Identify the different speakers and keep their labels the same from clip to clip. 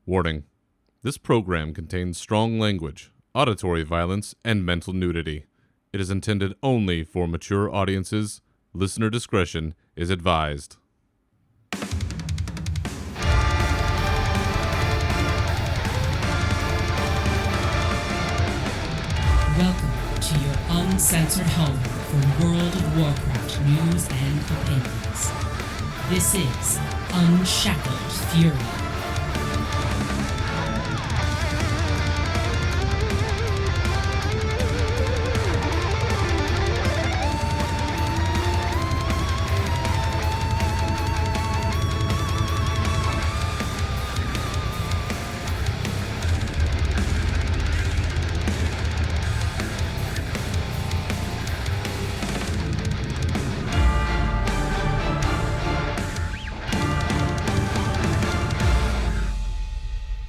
Speaker 1: Warning. This program contains strong language, auditory violence, and mental nudity. It is intended only for mature audiences. Listener discretion is advised.
Speaker 2: Welcome to your uncensored home for World of Warcraft news and opinions. This is Unshackled Fury.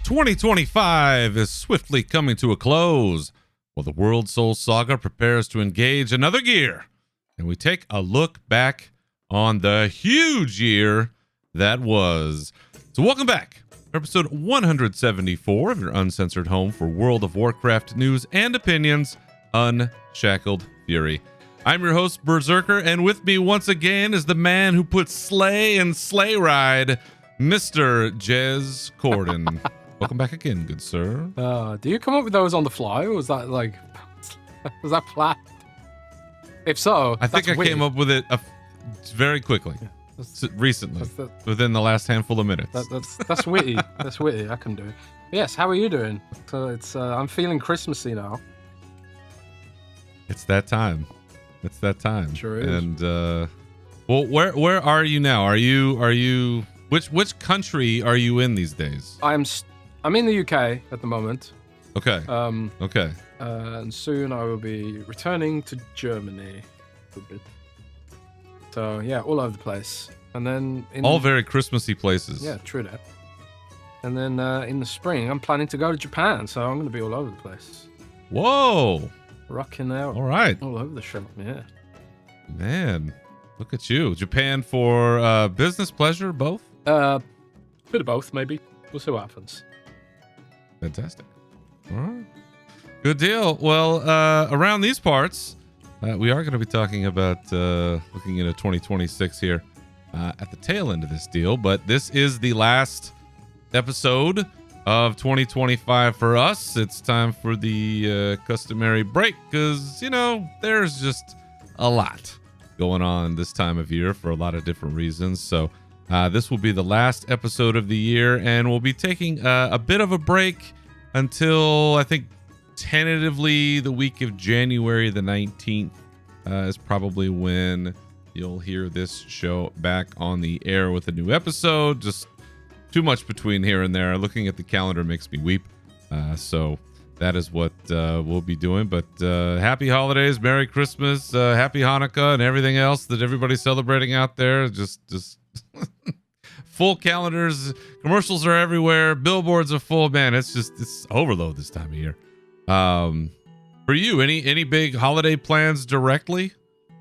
Speaker 1: 2025 is swiftly coming to a close, while the World Soul Saga prepares to engage another gear, and we take a look back on the huge year that was. So welcome back, episode 174 of your uncensored home for World of Warcraft news and opinions, Unshackled Fury. I'm your host, Berzerker, and with me once again is the man who puts sleigh and sleigh ride, Mr. Jez Corden. Welcome back again, good sir.
Speaker 3: Do you come up with those on the fly, or was that was that planned? If so,
Speaker 1: I think I came up with it very quickly, recently, within the last handful of minutes.
Speaker 3: That's witty. That's witty. I can do it. Yes. How are you doing? So it's I'm feeling Christmassy now.
Speaker 1: It's that time. It's that time.
Speaker 3: Sure is.
Speaker 1: And well, where are you now? Are you which country are you in these days?
Speaker 3: I'm in the UK at the moment.
Speaker 1: Okay. Okay.
Speaker 3: And soon I will be returning to Germany a bit. So yeah, all over the place. And then
Speaker 1: all very Christmassy places.
Speaker 3: Yeah, true that. And then in the spring, I'm planning to go to Japan, so I'm going to be all over the place.
Speaker 1: Whoa!
Speaker 3: Rocking out.
Speaker 1: All right.
Speaker 3: All over the shop, yeah.
Speaker 1: Man, look at you. Japan for business, pleasure, both?
Speaker 3: Bit of both, maybe. We'll see what happens.
Speaker 1: Fantastic. All right. Good deal. Well, around these parts, we are going to be talking about looking into 2026 here at the tail end of this deal. But this is the last episode of 2025 for us. It's time for the customary break because, there's just a lot going on this time of year for a lot of different reasons. So this will be the last episode of the year, and we'll be taking a bit of a break until I think tentatively the week of January the 19th is probably when you'll hear this show back on the air with a new episode. Just too much between here and there. Looking at the calendar makes me weep. So that is what we'll be doing. But happy holidays, Merry Christmas, Happy Hanukkah, and everything else that everybody's celebrating out there. Just full calendars, commercials are everywhere, billboards are full. Man, it's overload this time of year. For you, any big holiday plans directly?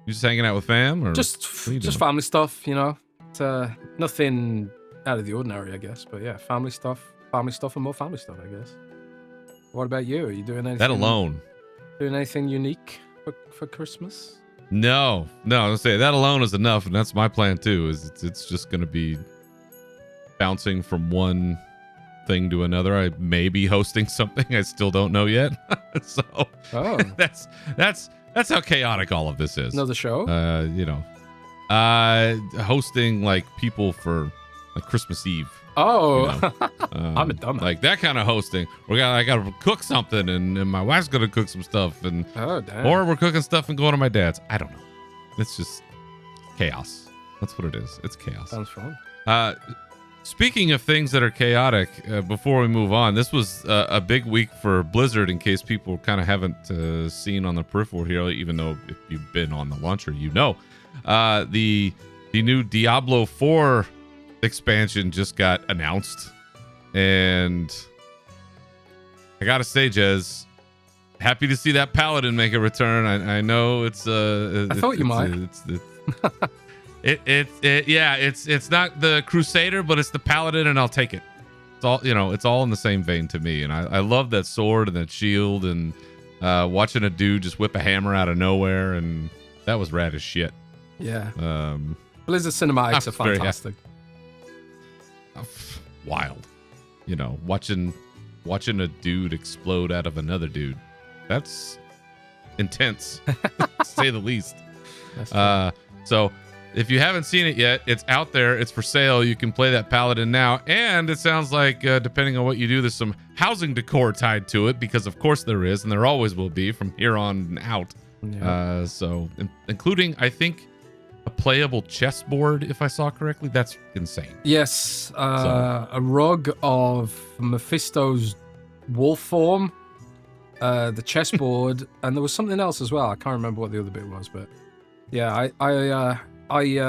Speaker 1: You just hanging out with fam, or
Speaker 3: just family stuff, It's, nothing out of the ordinary, I guess. But yeah, family stuff, and more family stuff, I guess. What about you? Are you doing anything?
Speaker 1: That alone.
Speaker 3: Doing anything unique for Christmas?
Speaker 1: No. I was gonna say that alone is enough, and that's my plan too. It's just gonna be bouncing from one thing to another. I may be hosting something I still don't know yet. So that's how chaotic all of this is.
Speaker 3: Another show?
Speaker 1: Hosting like people for like Christmas Eve.
Speaker 3: Oh, I'm a dumbass.
Speaker 1: Like that kind of hosting. I gotta cook something, and my wife's gonna cook some stuff, and or we're cooking stuff and going to my dad's. I don't know. It's just chaos. That's what it is. It's chaos.
Speaker 3: Sounds fun.
Speaker 1: Speaking of things that are chaotic, before we move on, this was a big week for Blizzard. In case people kind of haven't seen on the peripheral here, even though if you've been on the launcher, the new Diablo 4 expansion just got announced, and I gotta say, Jez, happy to see that Paladin make a return. I know it's
Speaker 3: I thought you might.
Speaker 1: It's not the Crusader, but it's the Paladin, and I'll take it. It's all, it's all in the same vein to me. And I love that sword and that shield, and watching a dude just whip a hammer out of nowhere, and that was rad as shit.
Speaker 3: Yeah. Blizzard cinematics are fantastic.
Speaker 1: Wild. Watching a dude explode out of another dude. That's intense, to say the least. So if you haven't seen it yet, it's out there. It's for sale. You can play that paladin now. And it sounds like, depending on what you do, there's some housing decor tied to it, because of course there is, and there always will be from here on out. Yeah. So including, I think, a playable chessboard, if I saw correctly. That's insane.
Speaker 3: Yes. A rug of Mephisto's wolf form, the chessboard, and there was something else as well. I can't remember what the other bit was, but yeah, I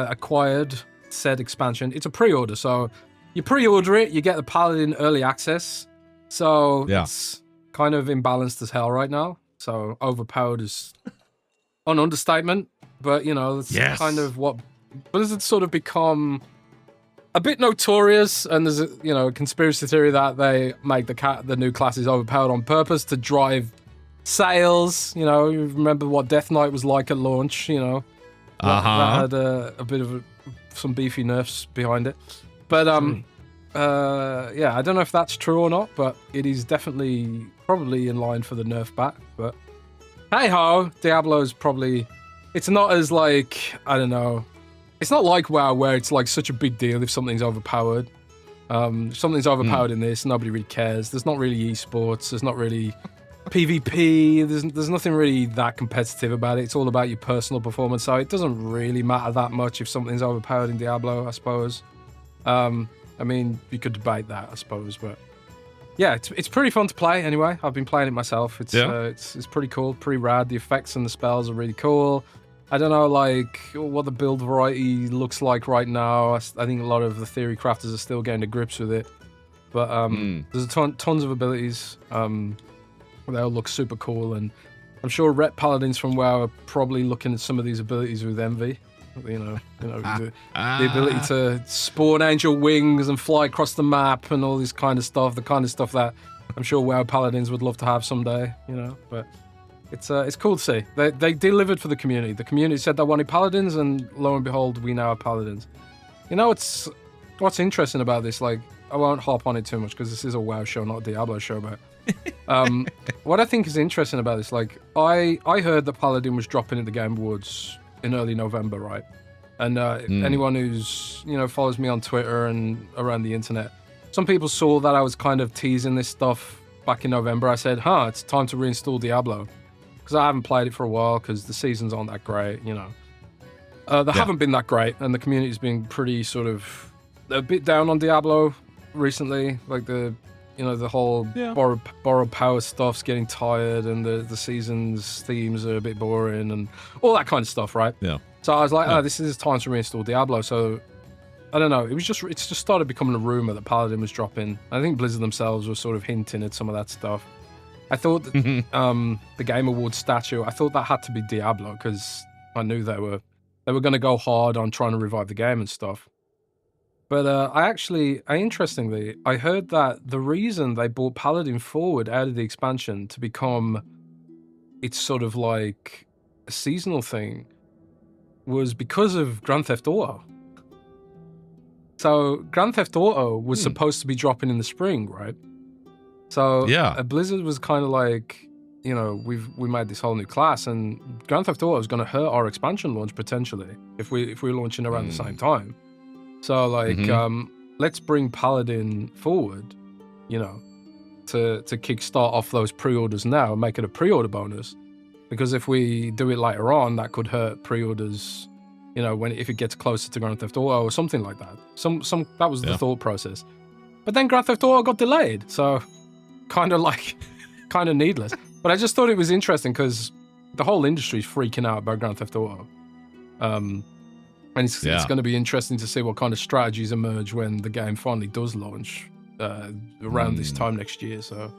Speaker 3: acquired said expansion. It's a pre-order, so you pre-order it, you get the Paladin early access. So it's kind of imbalanced as hell right now. So overpowered is an understatement, but it's kind of what Blizzard's sort of become a bit notorious. And there's a conspiracy theory that they make the new classes overpowered on purpose to drive sales. You remember what Death Knight was like at launch. That had a bit of some beefy nerfs behind it. But I don't know if that's true or not, but it is definitely probably in line for the nerf back. But hey ho, Diablo's probably, it's not as like, I don't know, it's not like WoW where it's like such a big deal if something's overpowered. If something's overpowered in this, nobody really cares. There's not really esports, there's not really PvP, there's nothing really that competitive about it. It's all about your personal performance, so it doesn't really matter that much if something's overpowered in Diablo, I suppose. I mean, you could debate that, I suppose, but yeah, it's pretty fun to play anyway. I've been playing it myself. It's pretty cool, pretty rad. The effects and the spells are really cool. I don't know, like, what the build variety looks like right now. I think a lot of the theory crafters are still getting to grips with it, but there's tons of abilities. They all look super cool, and I'm sure Ret Paladins from WoW are probably looking at some of these abilities with envy. The ability to spawn angel wings and fly across the map and all this kind of stuff. The kind of stuff that I'm sure WoW Paladins would love to have someday. But it's cool to see. They delivered for the community. The community said they wanted Paladins, and lo and behold, we now have Paladins. It's what's interesting about this. Like, I won't hop on it too much because this is a WoW show, not a Diablo show, but. What I think is interesting about this, like, I heard that Paladin was dropping at the Game Awards in early November, right? And anyone who's follows me on Twitter and around the internet, some people saw that I was kind of teasing this stuff back in November. I said, it's time to reinstall Diablo, because I haven't played it for a while because the seasons aren't that great. They haven't been that great, and the community's been pretty sort of a bit down on Diablo recently. Like the whole borrowed power stuff's getting tired, and the season's themes are a bit boring, and all that kind of stuff, right? Yeah. So I was like, this is time to reinstall Diablo. So I don't know. It's just started becoming a rumor that Paladin was dropping. I think Blizzard themselves were sort of hinting at some of that stuff. I thought that, the Game Awards statue, I thought that had to be Diablo, because I knew they were going to go hard on trying to revive the game and stuff. But interestingly, I heard that the reason they brought Paladin forward out of the expansion to become it's sort of like a seasonal thing was because of Grand Theft Auto. So Grand Theft Auto was supposed to be dropping in the spring, right? So Blizzard was kind of like, we made this whole new class, and Grand Theft Auto is going to hurt our expansion launch potentially if we're launching around the same time. So, like, let's bring Paladin forward, to kickstart off those pre-orders now and make it a pre-order bonus. Because if we do it later on, that could hurt pre-orders, if it gets closer to Grand Theft Auto or something like that. That was the thought process. But then Grand Theft Auto got delayed, so kind of needless. But I just thought it was interesting because the whole industry's freaking out about Grand Theft Auto. And it's going to be interesting to see what kind of strategies emerge when the game finally does launch around this time next year. So,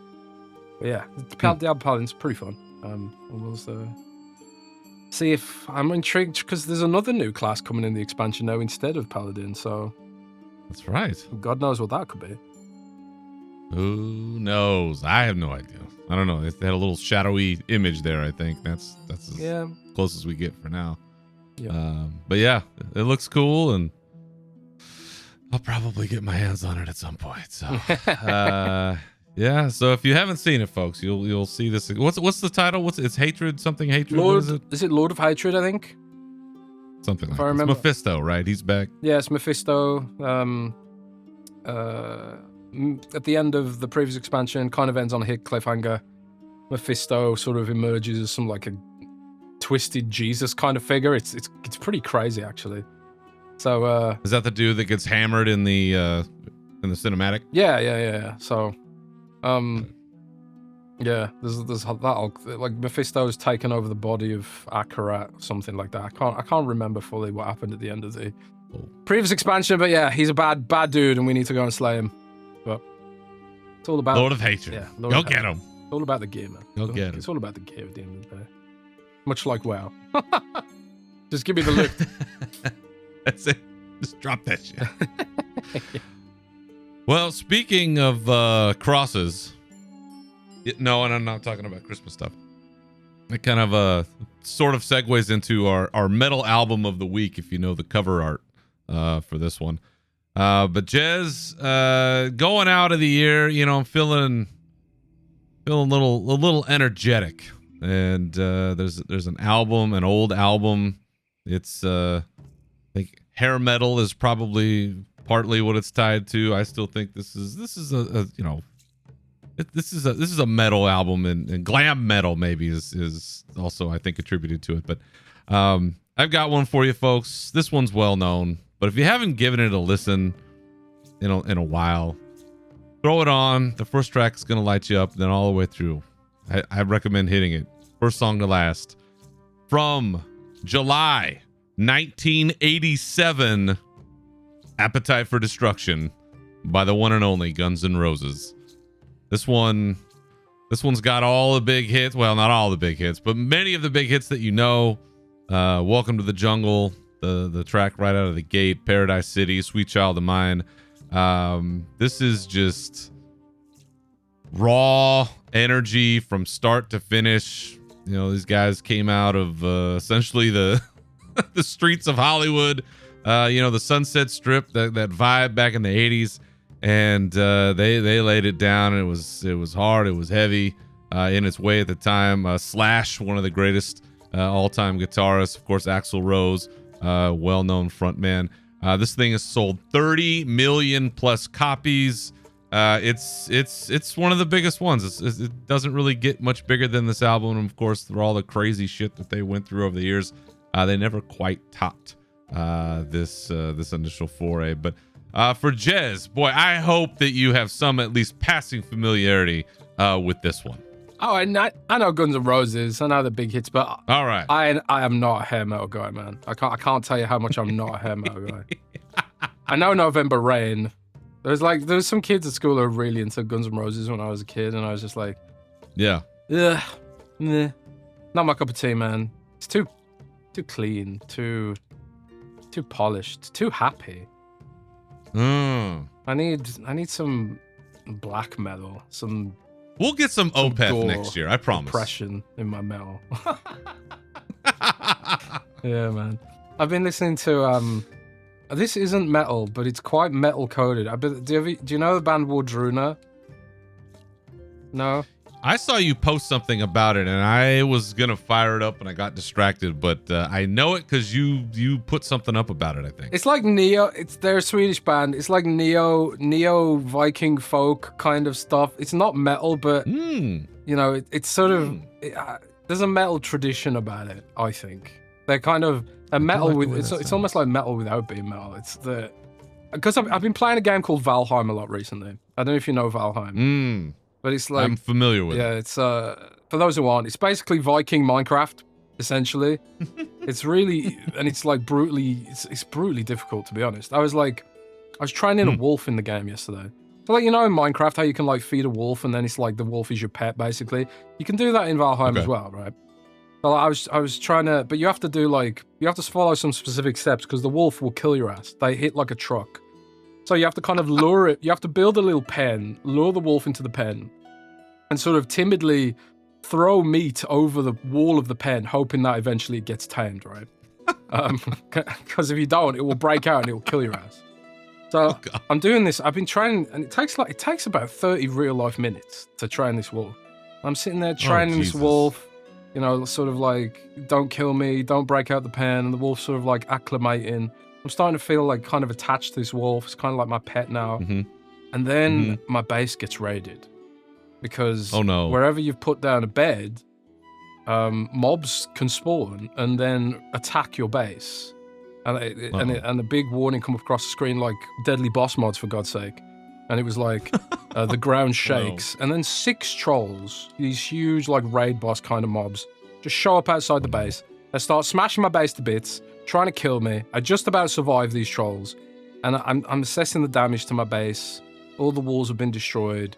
Speaker 3: but yeah, Diablo Paladin's pretty fun. We'll see if I'm intrigued because there's another new class coming in the expansion now instead of Paladin. So
Speaker 1: that's right.
Speaker 3: God knows what that could be.
Speaker 1: Who knows? I have no idea. I don't know. They had a little shadowy image there, I think. That's as close as we get for now.
Speaker 3: Yeah.
Speaker 1: But yeah, it looks cool, and I'll probably get my hands on it at some point. So yeah, so if you haven't seen it, folks, you'll see this. What's the title? It's Hatred, something Hatred.
Speaker 3: Lord,
Speaker 1: what
Speaker 3: is it Lord of Hatred, I think?
Speaker 1: Something like
Speaker 3: I
Speaker 1: that.
Speaker 3: remember.
Speaker 1: It's Mephisto, right? He's back.
Speaker 3: Yeah, it's Mephisto. At the end of the previous expansion, kind of ends on a hit cliffhanger. Mephisto sort of emerges as some like a twisted Jesus kind of figure. It's pretty crazy, actually. So
Speaker 1: is that the dude that gets hammered in the cinematic?
Speaker 3: Yeah. So yeah, there's that, like Mephisto's taken over the body of Akarat, something like that. I can't remember fully what happened at the end of the previous expansion, but yeah, he's a bad dude, and we need to go and slay him. But it's all about
Speaker 1: Lord of Hatred.
Speaker 3: Yeah,
Speaker 1: Go get him.
Speaker 3: It's all about the gear, man.
Speaker 1: Go get him.
Speaker 3: It's all about the gear at the end of the day. Much like WoW. Just give me the loot.
Speaker 1: That's it. Just drop that shit. Well, speaking of crosses, no, and I'm not talking about Christmas stuff. It kind of sort of segues into our metal album of the week, if you know the cover art for this one. But Jez, going out of the year, I'm feeling a little energetic, and there's an album, an old album. It's I think hair metal is probably partly what it's tied to. I still think this is a metal album, and glam metal maybe is also, I think, attributed to it. But I've got one for you, folks. This one's well known, but if you haven't given it a listen in a while, throw it on. The first track is going to light you up, then all the way through. I recommend hitting it. First song to last. From July 1987, Appetite for Destruction by the one and only Guns N' Roses. This one's got all the big hits. Well, not all the big hits, but many of the big hits that you know. Welcome to the Jungle, the track right out of the gate, Paradise City, Sweet Child of Mine. This is just raw energy from start to finish. These guys came out of essentially the the streets of Hollywood, the Sunset Strip, that vibe back in the 80s. And they laid it down, and it was hard, it was heavy in its way at the time. Slash, one of the greatest all-time guitarists, of course, Axl Rose, well-known frontman. This thing has sold 30 million plus copies. It's one of the biggest ones. It doesn't really get much bigger than this album, and of course, through all the crazy shit that they went through over the years, they never quite topped this initial foray. But for Jez, boy, I hope that you have some at least passing familiarity with this one.
Speaker 3: Oh, I know Guns N' Roses. I know the big hits, but
Speaker 1: all right,
Speaker 3: I am not a hair metal guy, man. I can't tell you how much I'm not a hair metal guy. I know November Rain. There's some kids at school who are really into Guns N' Roses when I was a kid, and I was just like,
Speaker 1: yeah,
Speaker 3: ugh, nah, not my cup of tea, man. It's too clean, too polished, too happy. I need some black metal, some.
Speaker 1: We'll get some Opeth
Speaker 3: gore,
Speaker 1: next year, I promise.
Speaker 3: Depression in my metal. Yeah, man. I've been listening to this isn't metal, but it's quite metal coded. Do you know the band Wardruna? No.
Speaker 1: I saw you post something about it, and I was gonna fire it up, and I got distracted. But I know it because you put something up about it. I think
Speaker 3: it's like neo. They're a Swedish band. It's like neo Viking folk kind of stuff. It's not metal, but it's sort of there's a metal tradition about it. I think they're kind of a metal with. It's almost like metal without being metal. It's because I've been playing a game called Valheim a lot recently. I don't know if you know Valheim. But it's like
Speaker 1: I'm familiar with it.
Speaker 3: Yeah, it's for those who aren't, it's basically Viking Minecraft, essentially. It's really, and it's like it's brutally difficult, to be honest. I was training a wolf in the game yesterday. So in Minecraft, how you can feed a wolf, and then it's like the wolf is your pet, basically. You can do that in Valheim as well, right? But I was trying to, but you have to do you have to follow some specific steps because the wolf will kill your ass. They hit like a truck. So you have to kind of lure it. You have to build a little pen, lure the wolf into the pen, and sort of timidly throw meat over the wall of the pen, hoping that eventually it gets tamed, right? Because if you don't, it will break out and it will kill your ass. So I'm doing this. I've been training, and it takes about 30 real life minutes to train this wolf. I'm sitting there training this wolf, you know, sort of like, don't kill me, don't break out the pen, and the wolf's sort of like acclimating. I'm starting to feel like kind of attached to this wolf. It's kind of like my pet now. And then my base gets raided because wherever you've put down a bed, mobs can spawn and then attack your base. And a big warning come across the screen like deadly boss mods, for God's sake. And it was like the ground shakes. And then 6 trolls, these huge like raid boss kind of mobs, just show up outside the base. They start smashing my base to bits, trying to kill me. I just about survived these trolls. And I'm assessing the damage to my base. All the walls have been destroyed.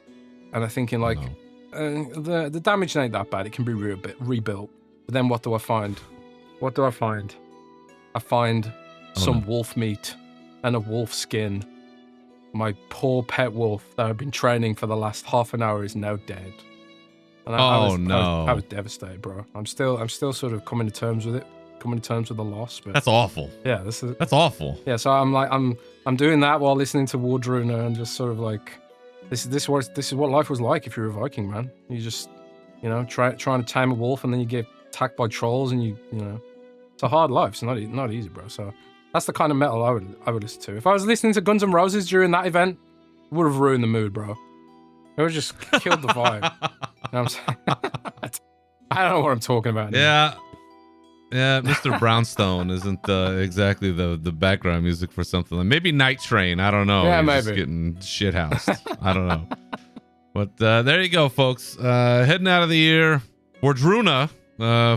Speaker 3: And I'm thinking like, the damage ain't that bad. It can be rebuilt. But then what do I find? I find some wolf meat and a wolf skin. My poor pet wolf that I've been training for the last half an hour is now dead. And I was devastated, bro. I'm still sort of coming to terms with the loss. But
Speaker 1: that's awful.
Speaker 3: Yeah,
Speaker 1: that's awful.
Speaker 3: Yeah, so I'm doing that while listening to Wardruna and just sort of like, this is what life was like if you're a Viking, man. You just, you know, trying to tame a wolf and then you get attacked by trolls and you know, it's a hard life. It's not easy, bro. So that's the kind of metal I would listen to. If I was listening to Guns N' Roses during that event, it would have ruined the mood, bro. It would have just killed the vibe. You know what I'm saying? I don't know what I'm talking about now.
Speaker 1: Yeah, Mr. Brownstone isn't exactly the background music for something like maybe Night Train. I don't know.
Speaker 3: Yeah,
Speaker 1: He's
Speaker 3: maybe.
Speaker 1: just getting shithoused. I don't know. But there you go, folks. Heading out of the year, Wardruna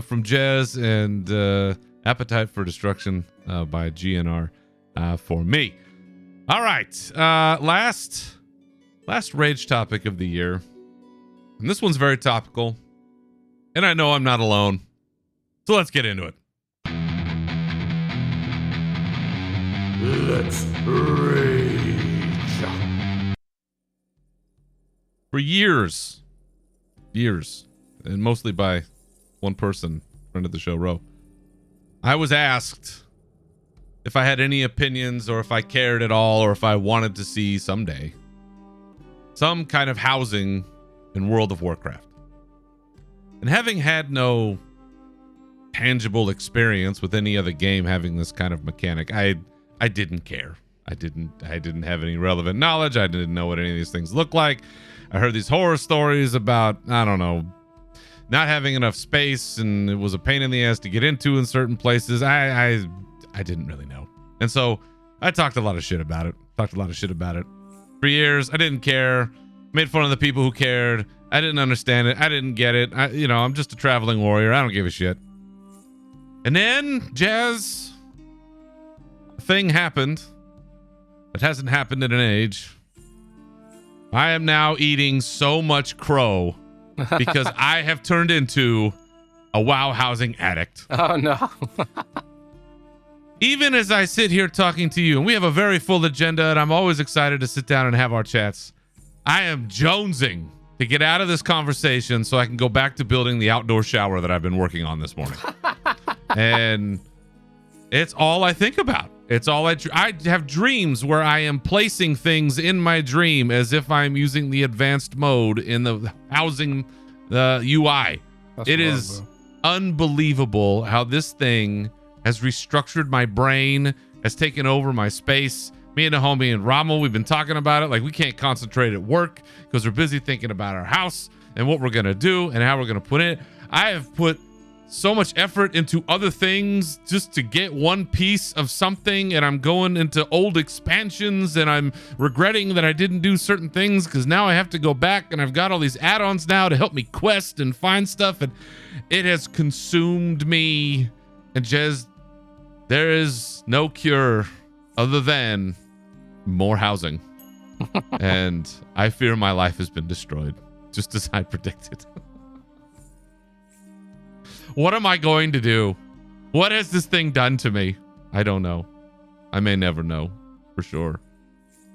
Speaker 1: from Jez and Appetite for Destruction by GNR for me. All right, last rage topic of the year, and this one's very topical, and I know I'm not alone. So let's get into it.
Speaker 4: Let's rage.
Speaker 1: For years, and mostly by one person, friend of the show, Ro, I was asked if I had any opinions or if I cared at all or if I wanted to see someday some kind of housing in World of Warcraft. And having had no tangible experience with any other game having this kind of mechanic, I didn't care. I didn't have any relevant knowledge. I didn't know what any of these things look like. I heard these horror stories about, I don't know, not having enough space, and it was a pain in the ass to get into in certain places. I didn't really know. And so I talked a lot of shit about it. For years, I didn't care. Made fun of the people who cared. I didn't understand it. I didn't get it. I'm just a traveling warrior. I don't give a shit. And then, Jez, a thing happened that hasn't happened in an age. I am now eating so much crow because I have turned into a WoW housing addict.
Speaker 3: Oh, no.
Speaker 1: Even as I sit here talking to you, and we have a very full agenda, and I'm always excited to sit down and have our chats, I am jonesing to get out of this conversation so I can go back to building the outdoor shower that I've been working on this morning. And it's all I think about. It's all I have dreams where I am placing things in my dream as if I'm using the advanced mode in the housing UI. It is unbelievable how this thing has restructured my brain, has taken over my space. Me and the homie and Rommel, we've been talking about it. Like, we can't concentrate at work because we're busy thinking about our house and what we're going to do and how we're going to put it. I have put so much effort into other things just to get one piece of something, and I'm going into old expansions, and I'm regretting that I didn't do certain things because now I have to go back, and I've got all these add-ons now to help me quest and find stuff, and it has consumed me. And Jez, there is no cure other than more housing. And I fear my life has been destroyed, just as I predicted. What am I going to do? What has this thing done to me? I don't know. I may never know for sure.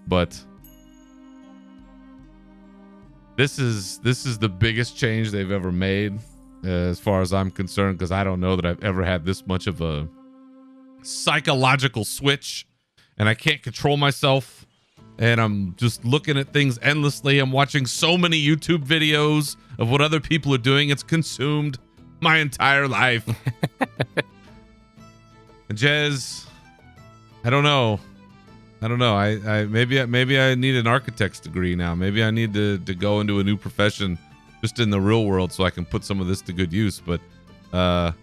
Speaker 1: but this is the biggest change they've ever made, as far as I'm concerned, because I don't know that I've ever had this much of a psychological switch, and I can't control myself, and I'm just looking at things endlessly. I'm watching so many YouTube videos of what other people are doing. It's consumed my entire life. And Jez, I don't know. I maybe I need an architect's degree now. Maybe I need to go into a new profession just in the real world so I can put some of this to good use. But do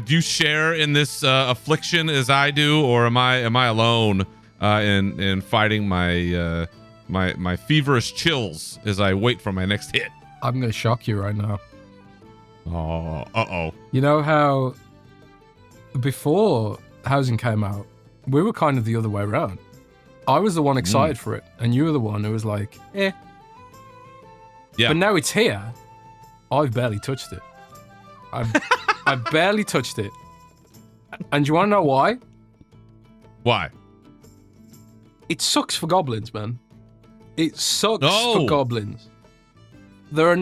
Speaker 1: you share in this affliction as I do, or am I alone in fighting my my feverish chills as I wait for my next hit?
Speaker 3: I'm gonna shock you right now.
Speaker 1: Oh,
Speaker 3: You know how before Housing came out, we were kind of the other way around. I was the one excited for it, and you were the one who was like, eh.
Speaker 1: Yeah.
Speaker 3: But now it's here. I've barely touched it. I've barely touched it. And do you want to know why?
Speaker 1: Why?
Speaker 3: It sucks for goblins, man. It sucks
Speaker 1: Oh.
Speaker 3: for goblins. There are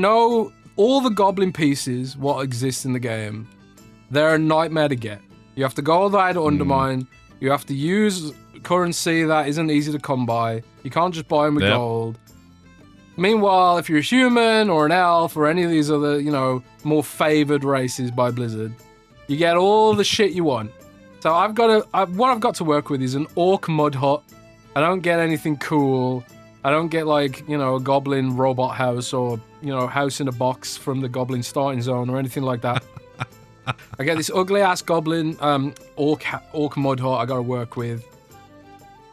Speaker 3: all the goblin pieces, what exists in the game, they're a nightmare to get. You have to go all the way to Undermine. You have to use currency that isn't easy to come by. You can't just buy them with gold. Meanwhile, if you're a human or an elf or any of these other, more favored races by Blizzard, you get all the shit you want. So what I've got to work with is an orc mud hut. I don't get anything cool. I don't get a goblin robot house or, house in a box from the goblin starting zone or anything like that. I get this ugly ass goblin orc mud hut I gotta work with.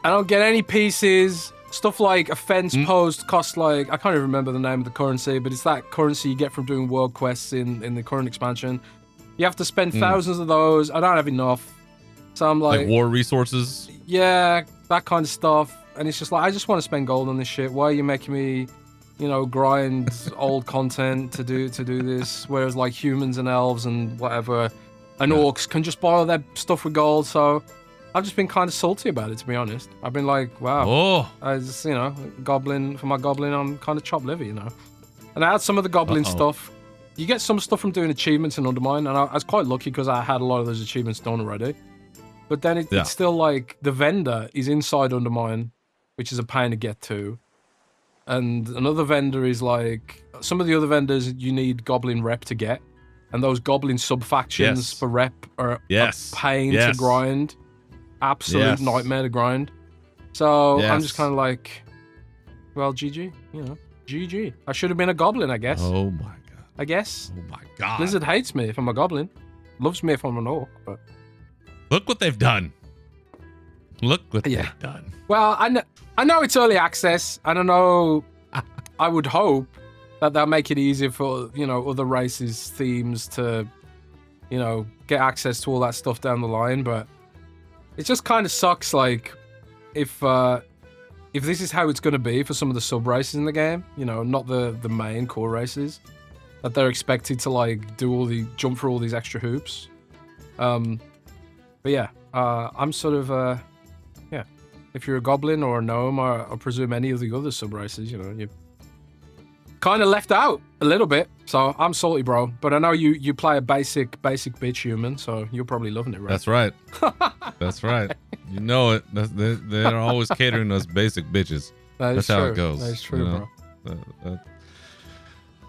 Speaker 3: I don't get any pieces. Stuff like a fence post costs I can't even remember the name of the currency, but it's that currency you get from doing world quests in the current expansion. You have to spend thousands of those. I don't have enough. So I'm like
Speaker 1: war resources?
Speaker 3: Yeah, that kind of stuff. And it's just I just want to spend gold on this shit. Why are you making me, grind old content to do this? Whereas humans and elves and whatever and orcs can just buy all their stuff with gold. So I've just been kind of salty about it, to be honest. I've been like, wow, I just, goblin, for my goblin, I'm kind of chopped liver, And I had some of the goblin stuff. You get some stuff from doing achievements in Undermine, and I was quite lucky because I had a lot of those achievements done already. But then it's still the vendor is inside Undermine, which is a pain to get to. And another vendor is some of the other vendors you need goblin rep to get. And those goblin sub-factions for rep are a pain to grind. Absolute nightmare to grind. So I'm just kind of well, GG, GG. I should have been a goblin, I guess.
Speaker 1: Oh my god.
Speaker 3: I guess.
Speaker 1: Oh my god.
Speaker 3: Blizzard hates me if I'm a goblin. Loves me if I'm an orc, but
Speaker 1: look what they've done. Look what they've done.
Speaker 3: Well, I know it's early access, and I know I would hope that they'll make it easier for, other races, themes to, get access to all that stuff down the line, but it just kind of sucks, if this is how it's going to be for some of the sub-races in the game, not the main core races, that they're expected to, jump through all these extra hoops. But yeah, I'm sort of, if you're a goblin or a gnome or I presume any of the other sub-races, you're kind of left out a little bit. So I'm salty, bro. But I know you play a basic bitch human, so you're probably loving it, right?
Speaker 1: That's right. That's right. You know it. They're always catering us basic bitches. That's how it goes.
Speaker 3: That's true, bro.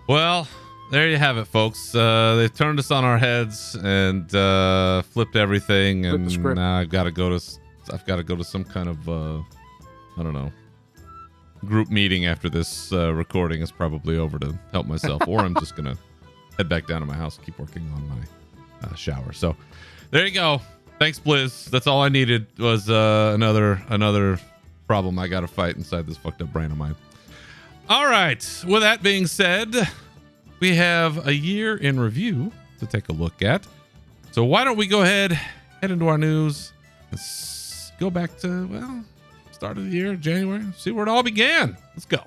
Speaker 1: Well, there you have it, folks. They turned us on our heads and flipped everything, and now I've got to go to some kind of I don't know, group meeting after this recording is probably over to help myself, or I'm just gonna head back down to my house and keep working on my shower. So there you go. Thanks, Blizz. That's all I needed was another problem I got to fight inside this fucked up brain of mine. All right. With that being said, we have a year in review to take a look at. So why don't we go ahead, head into our news, let's go back to, start of the year, January, see where it all began. Let's go.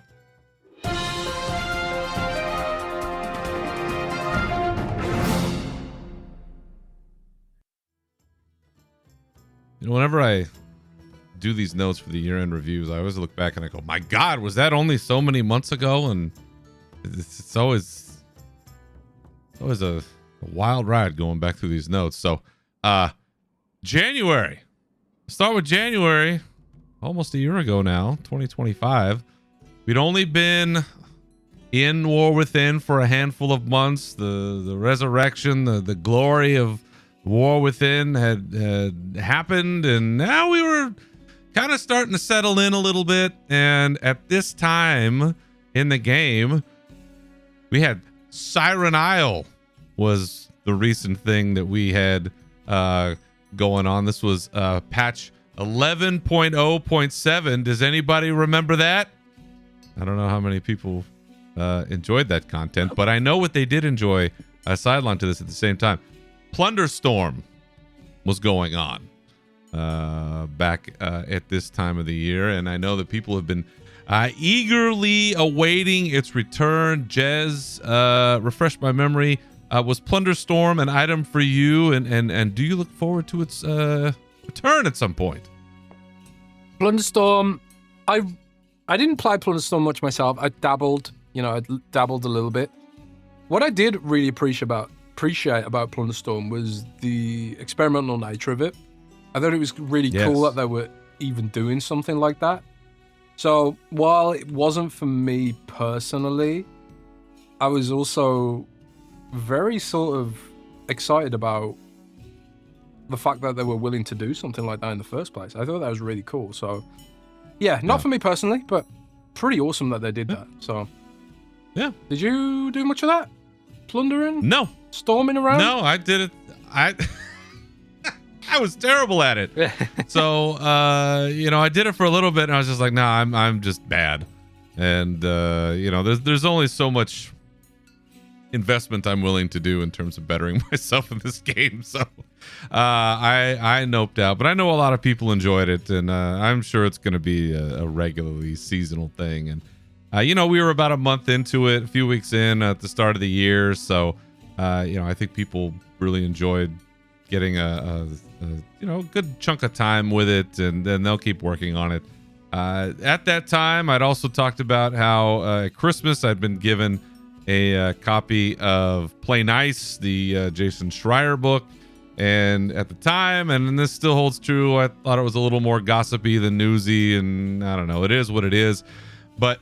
Speaker 1: Whenever I do these notes for the year-end reviews, I always look back and I go, my God, was that only so many months ago? And it's always a wild ride going back through these notes. So January. Start with January, almost a year ago now, 2025. We'd only been in War Within for a handful of months. The resurrection, the glory of War Within had happened, and now we were kind of starting to settle in a little bit. And at this time in the game, we had Siren Isle was the recent thing that we had going on. This was patch 11.0.7. Does anybody remember that? I don't know how many people enjoyed that content, but I know what they did enjoy sideline to this at the same time. Plunderstorm was going on back at this time of the year, and I know that people have been eagerly awaiting its return. Jez, refresh my memory. Was Plunderstorm an item for you, and do you look forward to its return at some point?
Speaker 3: Plunderstorm, I didn't play Plunderstorm much myself. I dabbled a little bit. What I did really appreciate about Plunderstorm was the experimental nature of it. I thought it was really cool that they were even doing something like that. So while it wasn't for me personally, I was also very sort of excited about the fact that they were willing to do something like that in the first place. I thought that was really cool. So yeah, not for me personally, but pretty awesome that they did that. So
Speaker 1: yeah.
Speaker 3: Did you do much of that? Plundering?
Speaker 1: No.
Speaker 3: Storming around?
Speaker 1: No, I did it. I was terrible at it. So, I did it for a little bit and I was just like, nah, I'm just bad. And, there's only so much investment I'm willing to do in terms of bettering myself in this game. So, I noped out, but I know a lot of people enjoyed it, and I'm sure it's going to be a regularly seasonal thing. And, we were about a month into it, a few weeks in at the start of the year. So, I think people really enjoyed getting a good chunk of time with it, and then they'll keep working on it. At that time, I'd also talked about how at Christmas I'd been given a copy of Play Nice, the Jason Schreier book. And at the time, and this still holds true, I thought it was a little more gossipy than newsy, and I don't know, it is what it is. But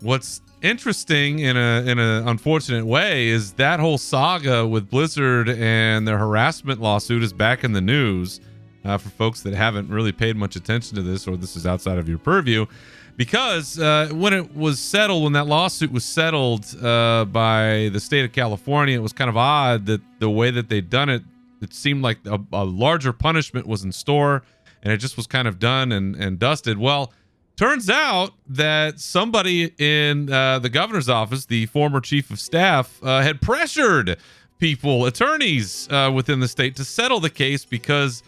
Speaker 1: what's interesting in an unfortunate way is that whole saga with Blizzard and their harassment lawsuit is back in the news for folks that haven't really paid much attention to this, or this is outside of your purview, because when that lawsuit was settled by the state of California, it was kind of odd that the way that they'd done it, it seemed like a larger punishment was in store, and it just was kind of done and dusted. Well, turns out that somebody in the governor's office, the former chief of staff, had pressured attorneys within the state to settle the case because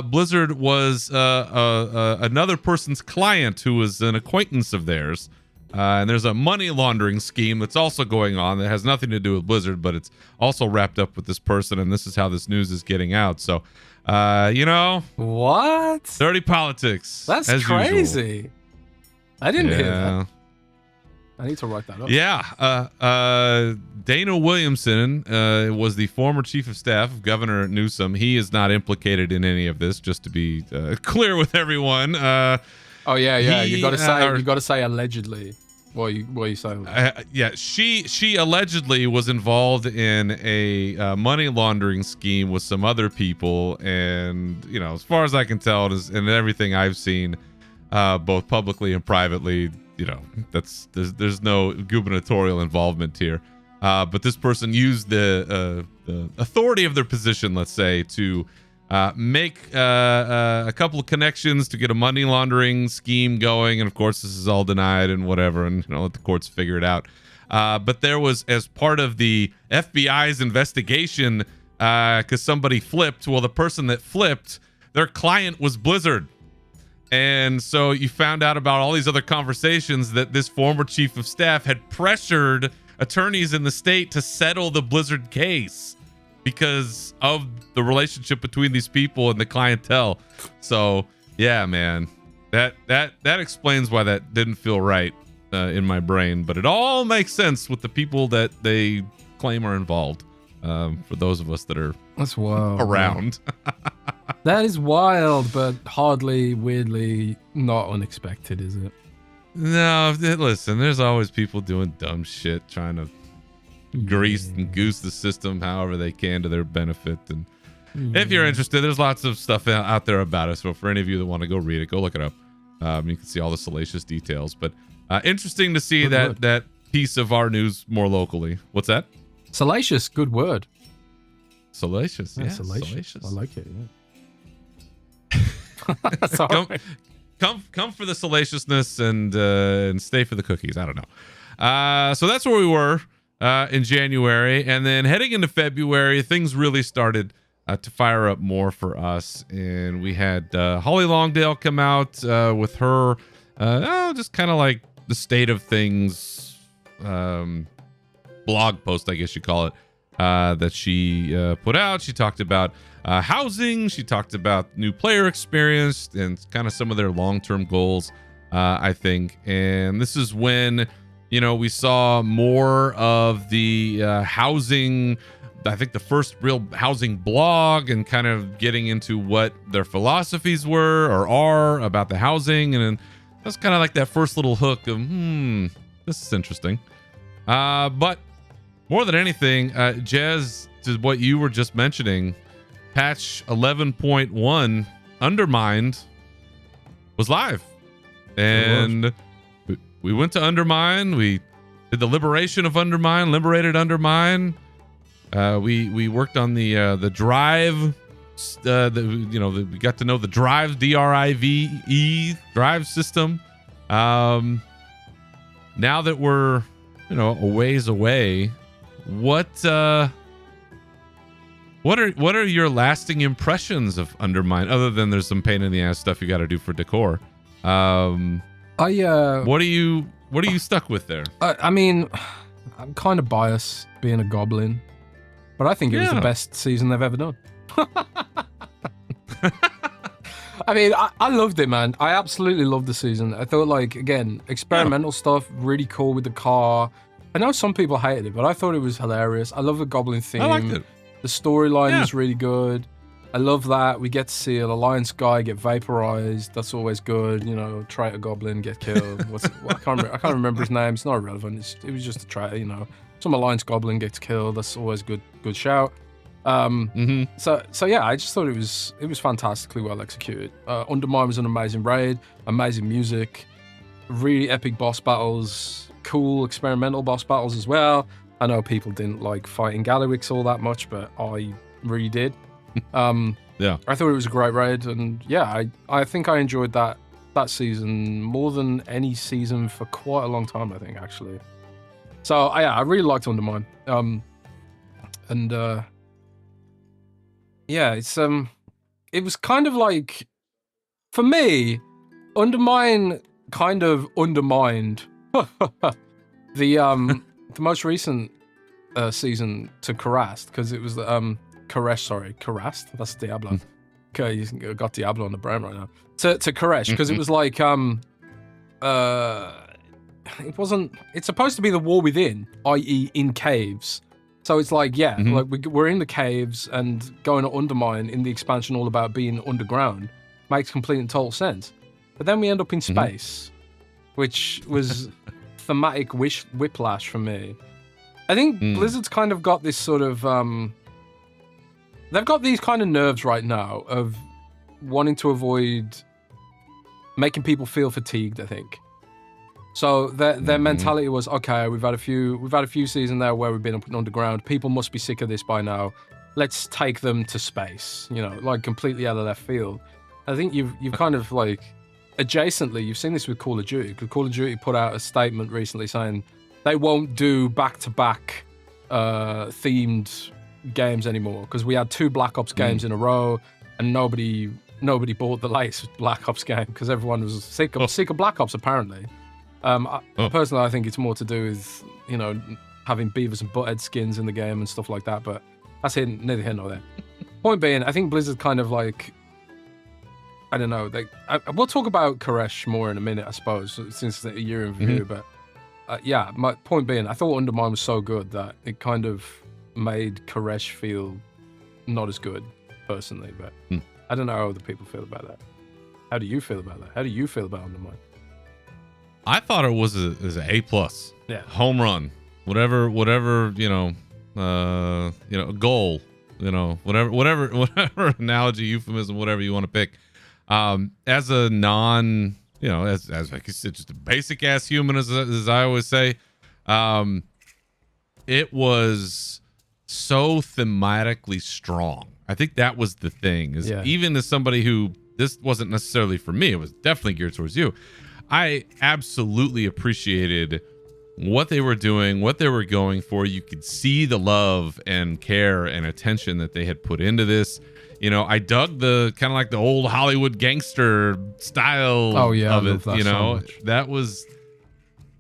Speaker 1: Blizzard was another person's client who was an acquaintance of theirs. And there's a money laundering scheme that's also going on that has nothing to do with Blizzard, but it's also wrapped up with this person, and this is how this news is getting out. So,
Speaker 3: what?
Speaker 1: Dirty politics.
Speaker 3: That's crazy. Usual. I didn't hear that. I need to write that up.
Speaker 1: Yeah. Dana Williamson was the former chief of staff of Governor Newsom. He is not implicated in any of this, just to be clear with everyone.
Speaker 3: You got to say allegedly. What you saying?
Speaker 1: She allegedly was involved in a money laundering scheme with some other people, and as far as I can tell, and everything I've seen, both publicly and privately, there's no gubernatorial involvement here. But this person used the authority of their position, let's say, to make a couple of connections to get a money laundering scheme going. And of course, this is all denied and whatever, and let the courts figure it out. But there was, as part of the FBI's investigation, because somebody flipped. Well, the person that flipped, their client was Blizzard. And so you found out about all these other conversations that this former chief of staff had pressured attorneys in the state to settle the Blizzard case because of the relationship between these people and the clientele. So, yeah, man, That explains why that didn't feel right in my brain, but it all makes sense with the people that they claim are involved. For those of us that are
Speaker 3: That's wild.
Speaker 1: around.
Speaker 3: That is wild, but hardly, weirdly, not unexpected, is it?
Speaker 1: No, listen, there's always people doing dumb shit, trying to grease and goose the system however they can to their benefit. And if you're interested, there's lots of stuff out there about it. So for any of you that want to go read it, go look it up. You can see all the salacious details. But interesting to see that piece of our news more locally. What's that?
Speaker 3: Salacious, good word.
Speaker 1: Salacious, yeah.
Speaker 3: Salacious. I like it, yeah.
Speaker 1: Come for the salaciousness and stay for the cookies. I don't know. So that's where we were in January. And then heading into February, things really started to fire up more for us. And we had Holly Longdale come out with her just kind of like the state of things blog post, I guess you call it, that she put out. She talked about housing. She talked about new player experience and kind of some of their long-term goals, I think. And this is when, we saw more of the housing, I think the first real housing blog, and kind of getting into what their philosophies were or are about the housing. And that's kind of like that first little hook of, this is interesting. But more than anything, Jez, to what you were just mentioning, patch 11.1 Undermined was live. And we went to Undermine. We did the liberation of Undermine, liberated Undermine. We worked on the drive. We got to know the drive, DRIVE drive system. Now that we're a ways away, what are your lasting impressions of Undermine, other than there's some pain in the ass stuff you got to do for decor? What are you stuck with there? I mean,
Speaker 3: I'm kind of biased being a goblin, but I think it was the best season they've ever done. I mean, I loved it, man. I absolutely loved the season. I thought, again, experimental stuff, really cool with the car. I know some people hated it, but I thought it was hilarious. I love the goblin theme. I liked it. The storyline was really good. I love that. We get to see an alliance guy get vaporized. That's always good. Traitor goblin get killed. I can't remember his name. It's not relevant. It was just a traitor. Some alliance goblin gets killed. That's always good shout. So yeah, I just thought it was fantastically well executed. Undermine was an amazing raid, amazing music, really epic boss battles, cool experimental boss battles as well. I know people didn't like fighting Galliwix all that much, but I really did. I thought it was a great raid, and I think I enjoyed that season more than any season for quite a long time, I think, actually. So I really liked Undermine. It was kind of like, for me, Undermine kind of undermined the most recent season to Karast, because it was Karast. That's Diablo. Okay, you got Diablo on the brain right now. To Koresh, because it was like it wasn't. It's supposed to be the war within, i.e., in caves. So it's like, we're in the caves, and going to Undermine in the expansion all about being underground makes complete and total sense. But then we end up in space, which was thematic whiplash for me. I think Blizzard's kind of got this sort of they've got these kind of nerves right now of wanting to avoid making people feel fatigued, I think. So their mentality was, okay, we've had a few seasons there where we've been up and underground. People must be sick of this by now. Let's take them to space, completely out of left field. I think you've kind of adjacently, you've seen this with Call of Duty, because Call of Duty put out a statement recently saying they won't do back-to-back themed games anymore, because we had 2 Black Ops games in a row, and nobody bought the latest Black Ops game because everyone was sick of Black Ops, apparently. Personally, I think it's more to do with, having Beavis and Butthead skins in the game and stuff like that, but that's neither here nor there. Point being, I think Blizzard kind of I don't know. We'll talk about Koresh more in a minute, I suppose, since you're in review. But yeah, my point being, I thought Undermine was so good that it kind of made Koresh feel not as good, personally. But I don't know how other people feel about that. How do you feel about that? How do you feel about Undermine?
Speaker 1: I thought it was an A+.
Speaker 3: Yeah.
Speaker 1: Home run. Whatever, goal, whatever analogy, euphemism, whatever you want to pick. As a non, as like I said, just a basic ass human, as I always say, it was so thematically strong. I think that was the thing. Even as somebody who, this wasn't necessarily for me, it was definitely geared towards you. I absolutely appreciated what they were doing, what they were going for. You could see the love and care and attention that they had put into this. I dug the kind of like the old Hollywood gangster style of it.
Speaker 3: So
Speaker 1: that was,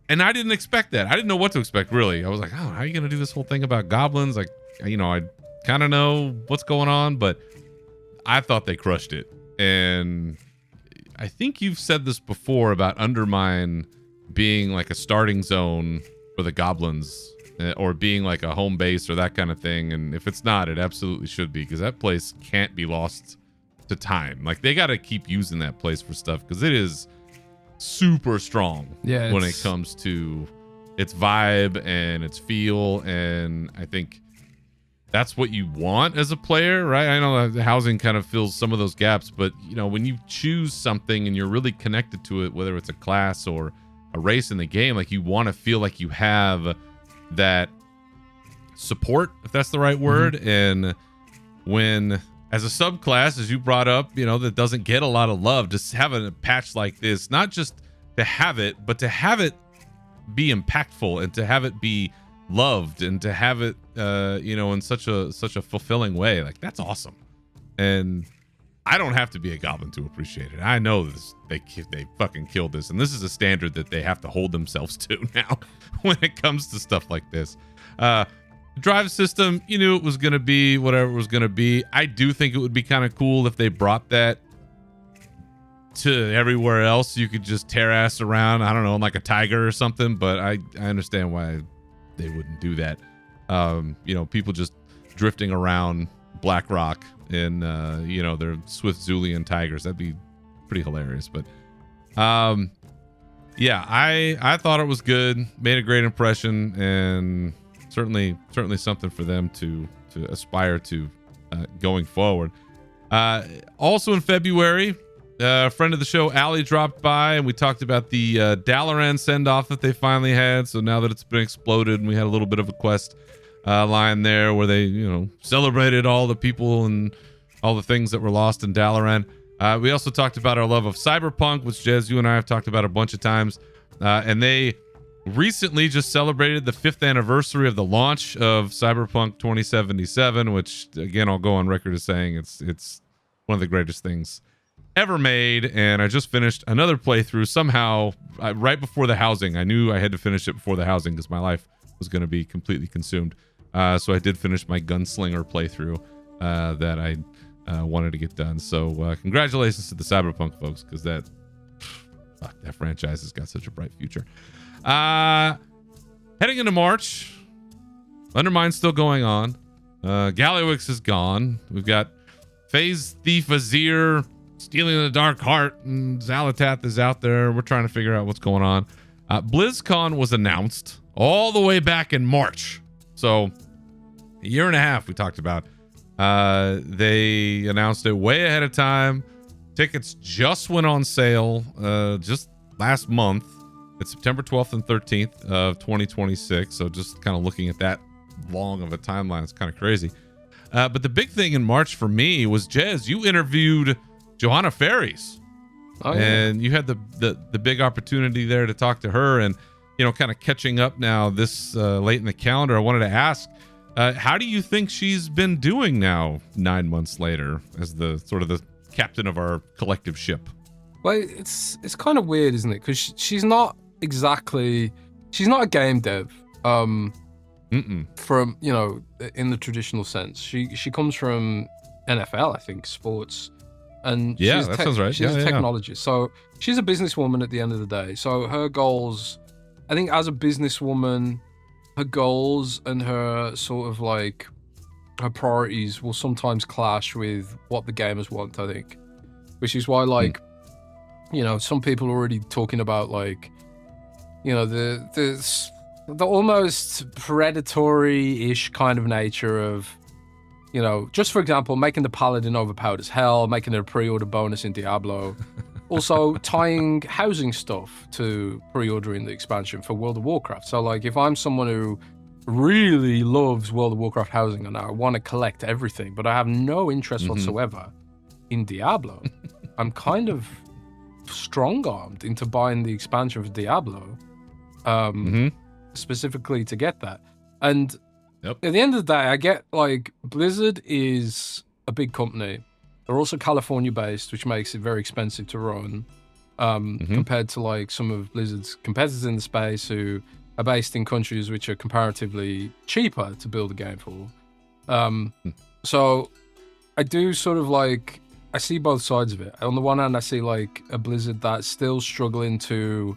Speaker 1: and I didn't expect that. I didn't know what to expect, really. I was like, oh, how are you going to do this whole thing about goblins? Like, I kind of know what's going on, but I thought they crushed it. And I think you've said this before about Undermine being like a starting zone for the goblins, or being like a home base or that kind of thing. And if it's not, it absolutely should be, because that place can't be lost to time. Like, they got to keep using that place for stuff, because it is super strong when it comes to its vibe and its feel. And I think that's what you want as a player, right? I know the housing kind of fills some of those gaps, but when you choose something and you're really connected to it, whether it's a class or a race in the game, like, you want to feel like you have that support, if that's the right word. And when, as a subclass, as you brought up, that doesn't get a lot of love, just having a patch like this, not just to have it, but to have it be impactful and to have it be loved and to have it in such a fulfilling way, like, that's awesome. And I don't have to be a goblin to appreciate it. I know this, they fucking killed this, and this is a standard that they have to hold themselves to now when it comes to stuff like this. Drive system, you knew it was going to be whatever it was going to be. I do think it would be kind of cool if they brought that to everywhere else. You could just tear ass around, I don't know, like a tiger or something, but I understand why they wouldn't do that. People just drifting around Black Rock in their swift Zulian tigers, that'd be pretty hilarious. But I thought it was good, made a great impression, and certainly something for them to aspire to going forward. Also in February, a friend of the show, Allie, dropped by, and we talked about the Dalaran send-off that they finally had. So now that it's been exploded, and we had a little bit of a quest line there where they, celebrated all the people and all the things that were lost in Dalaran. We also talked about our love of Cyberpunk, which, Jez, you and I have talked about a bunch of times. And they recently just celebrated the 5th anniversary of the launch of Cyberpunk 2077, which, again, I'll go on record as saying it's one of the greatest things ever made. And I just finished another playthrough somehow right before the housing. I knew I had to finish it before the housing because my life was going to be completely consumed. So I did finish my gunslinger playthrough that I wanted to get done. So congratulations to the Cyberpunk folks, because that franchise has got such a bright future. Heading into March, Undermine's still going on. Gallywix is gone. We've got Phase Thief Azir stealing the Dark Heart, and Xalatath is out there. We're trying to figure out what's going on. BlizzCon was announced all the way back in March. So a year and a half we talked about. They announced it way ahead of time. Tickets just went on sale just last month. It's September 12th and 13th of 2026. So just kind of looking at that long of a timeline, it's kind of crazy. But the big thing in March for me was, Jez, you interviewed Johanna Ferries. Oh, yeah. And you had the big opportunity there to talk to her, and kind of catching up now this late in the calendar. I wanted to ask, how do you think she's been doing now 9 months later as the sort of the captain of our collective ship?
Speaker 3: Well, it's kind of weird, isn't it? Because she's not a game dev from in the traditional sense. She comes from NFL, I think, sports And
Speaker 1: Yeah, that sounds right.
Speaker 3: She's
Speaker 1: Yeah,
Speaker 3: a
Speaker 1: yeah.
Speaker 3: technologist. So she's a businesswoman at the end of the day. So her goals, I think as a businesswoman, her goals and her sort of like her priorities will sometimes clash with what the gamers want, I think. Which is why, like, you know, some people are already talking about, like, you know, the almost predatory-ish kind of nature of, you know, just for example, making the paladin overpowered as hell, making it a pre-order bonus in Diablo. Also tying housing stuff to pre-ordering the expansion for World of Warcraft. So, like, if I'm someone who really loves World of Warcraft housing and I want to collect everything, but I have no interest whatsoever in Diablo, I'm kind of strong-armed into buying the expansion for Diablo, specifically to get that. And at the end of the day, I get, like, Blizzard is a big company. They're also California-based, which makes it very expensive to run, compared to, like, some of Blizzard's competitors in the space who are based in countries which are comparatively cheaper to build a game for. So I do sort of, like, I see both sides of it. On the one hand, I see, like, a Blizzard that's still struggling to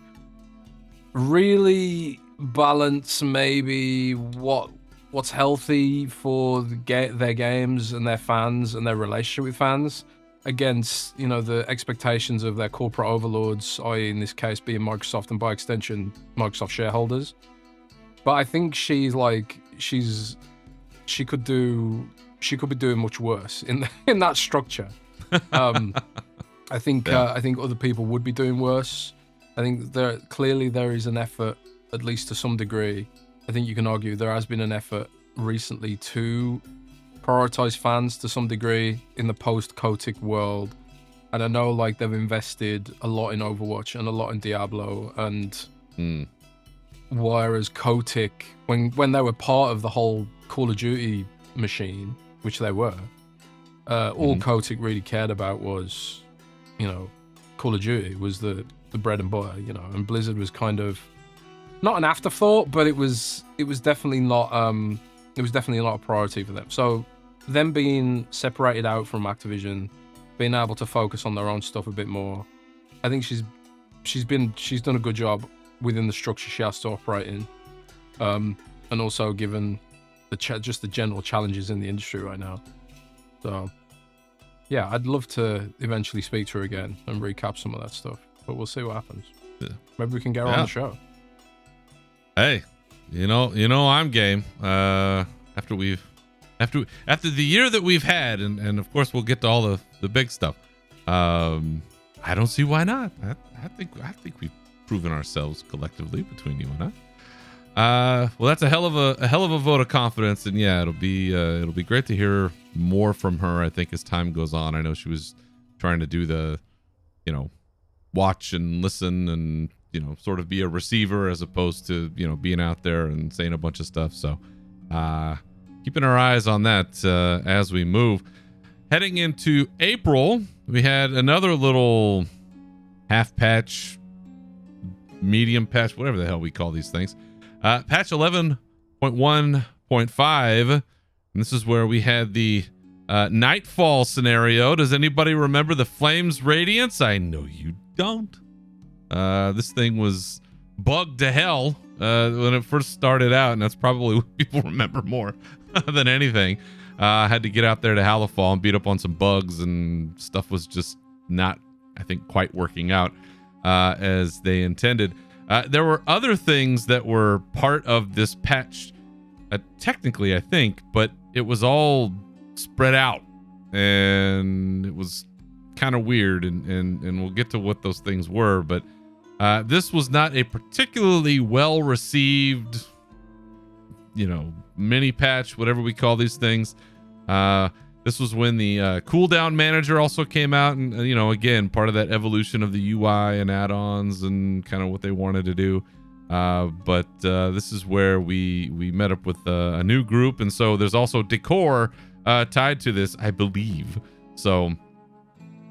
Speaker 3: really balance maybe what's healthy for their games and their fans and their relationship with fans against, you know, the expectations of their corporate overlords, i.e. in this case being Microsoft and by extension Microsoft shareholders. But I think she could be doing much worse in that structure. I think other people would be doing worse. I think there is an effort, at least to some degree. I think you can argue there has been an effort recently to prioritize fans to some degree in the post-Kotick world. And I know, like, they've invested a lot in Overwatch and a lot in Diablo. And whereas Kotick, when they were part of the whole Call of Duty machine, which they were, all Kotick really cared about was, you know, Call of Duty was the bread and butter, you know, and Blizzard was kind of not an afterthought, but it was definitely not a priority for them. So them being separated out from Activision, being able to focus on their own stuff a bit more, I think she's done a good job within the structure she has to operate in, and also given just the general challenges in the industry right now. So yeah, I'd love to eventually speak to her again and recap some of that stuff, but we'll see what happens. Yeah. Maybe we can get her on the show.
Speaker 1: Hey, you know, I'm game. After the year that we've had, and of course we'll get to all the big stuff. I don't see why not. I think we've proven ourselves collectively between you and I. Well, that's a hell of a vote of confidence, and yeah, it'll be great to hear more from her. I think as time goes on, I know she was trying to do the, you know, watch and listen and, you know, sort of be a receiver as opposed to, you know, being out there and saying a bunch of stuff. So, keeping our eyes on that as we move. Heading into April, we had another little half patch, medium patch, whatever the hell we call these things. Patch 11.1.5, and this is where we had the Nightfall scenario. Does anybody remember the Flames Radiance? I know you don't. This thing was bugged to hell when it first started out, and that's probably what people remember more than anything. Had to get out there to Halifall and beat up on some bugs, and stuff was just not, I think, quite working out as they intended. There were other things that were part of this patch, technically, I think, but it was all spread out, and it was kind of weird, and we'll get to what those things were, but this was not a particularly well-received, you know, mini patch, whatever we call these things. This was when the cooldown manager also came out, and you know, again, part of that evolution of the UI and add-ons and kind of what they wanted to do. But this is where we met up with a new group, and so there's also decor tied to this, I believe. So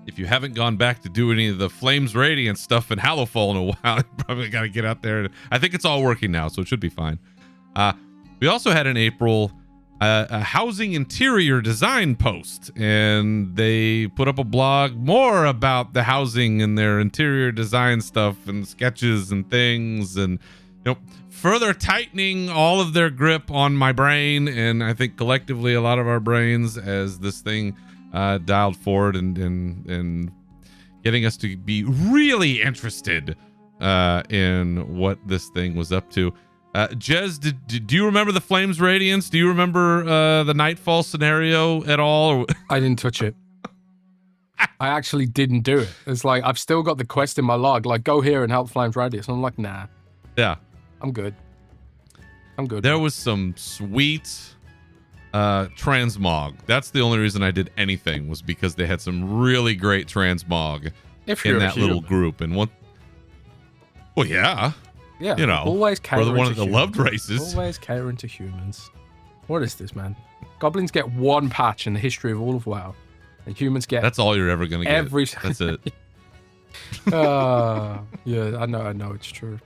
Speaker 1: if you haven't gone back to do any of the Flames Radiant stuff in Halifall in a while, you probably got to get out there. I think it's all working now, so it should be fine. We also had in April a housing interior design post, and they put up a blog more about the housing and their interior design stuff and sketches and things, and further tightening all of their grip on my brain, and I think collectively a lot of our brains as this thing dialed forward and getting us to be really interested in what this thing was up to. Jez, do you remember the Flames Radiance? Do you remember the Nightfall scenario at all?
Speaker 3: I didn't touch it. I actually didn't do it. It's like, I've still got the quest in my log, like, go here and help Flames Radiance. I'm like, nah.
Speaker 1: Yeah.
Speaker 3: I'm good.
Speaker 1: There was some sweet transmog. That's the only reason I did anything, was because they had some really great transmog in that little group. And one, well, yeah.
Speaker 3: Yeah, always catering
Speaker 1: one of
Speaker 3: to
Speaker 1: the
Speaker 3: humans.
Speaker 1: loved races.
Speaker 3: Always catering to humans. What is this, man? Goblins get one patch in the history of all of WoW, and humans get.
Speaker 1: That's all you're ever gonna get. That's it.
Speaker 3: Yeah, I know, it's true.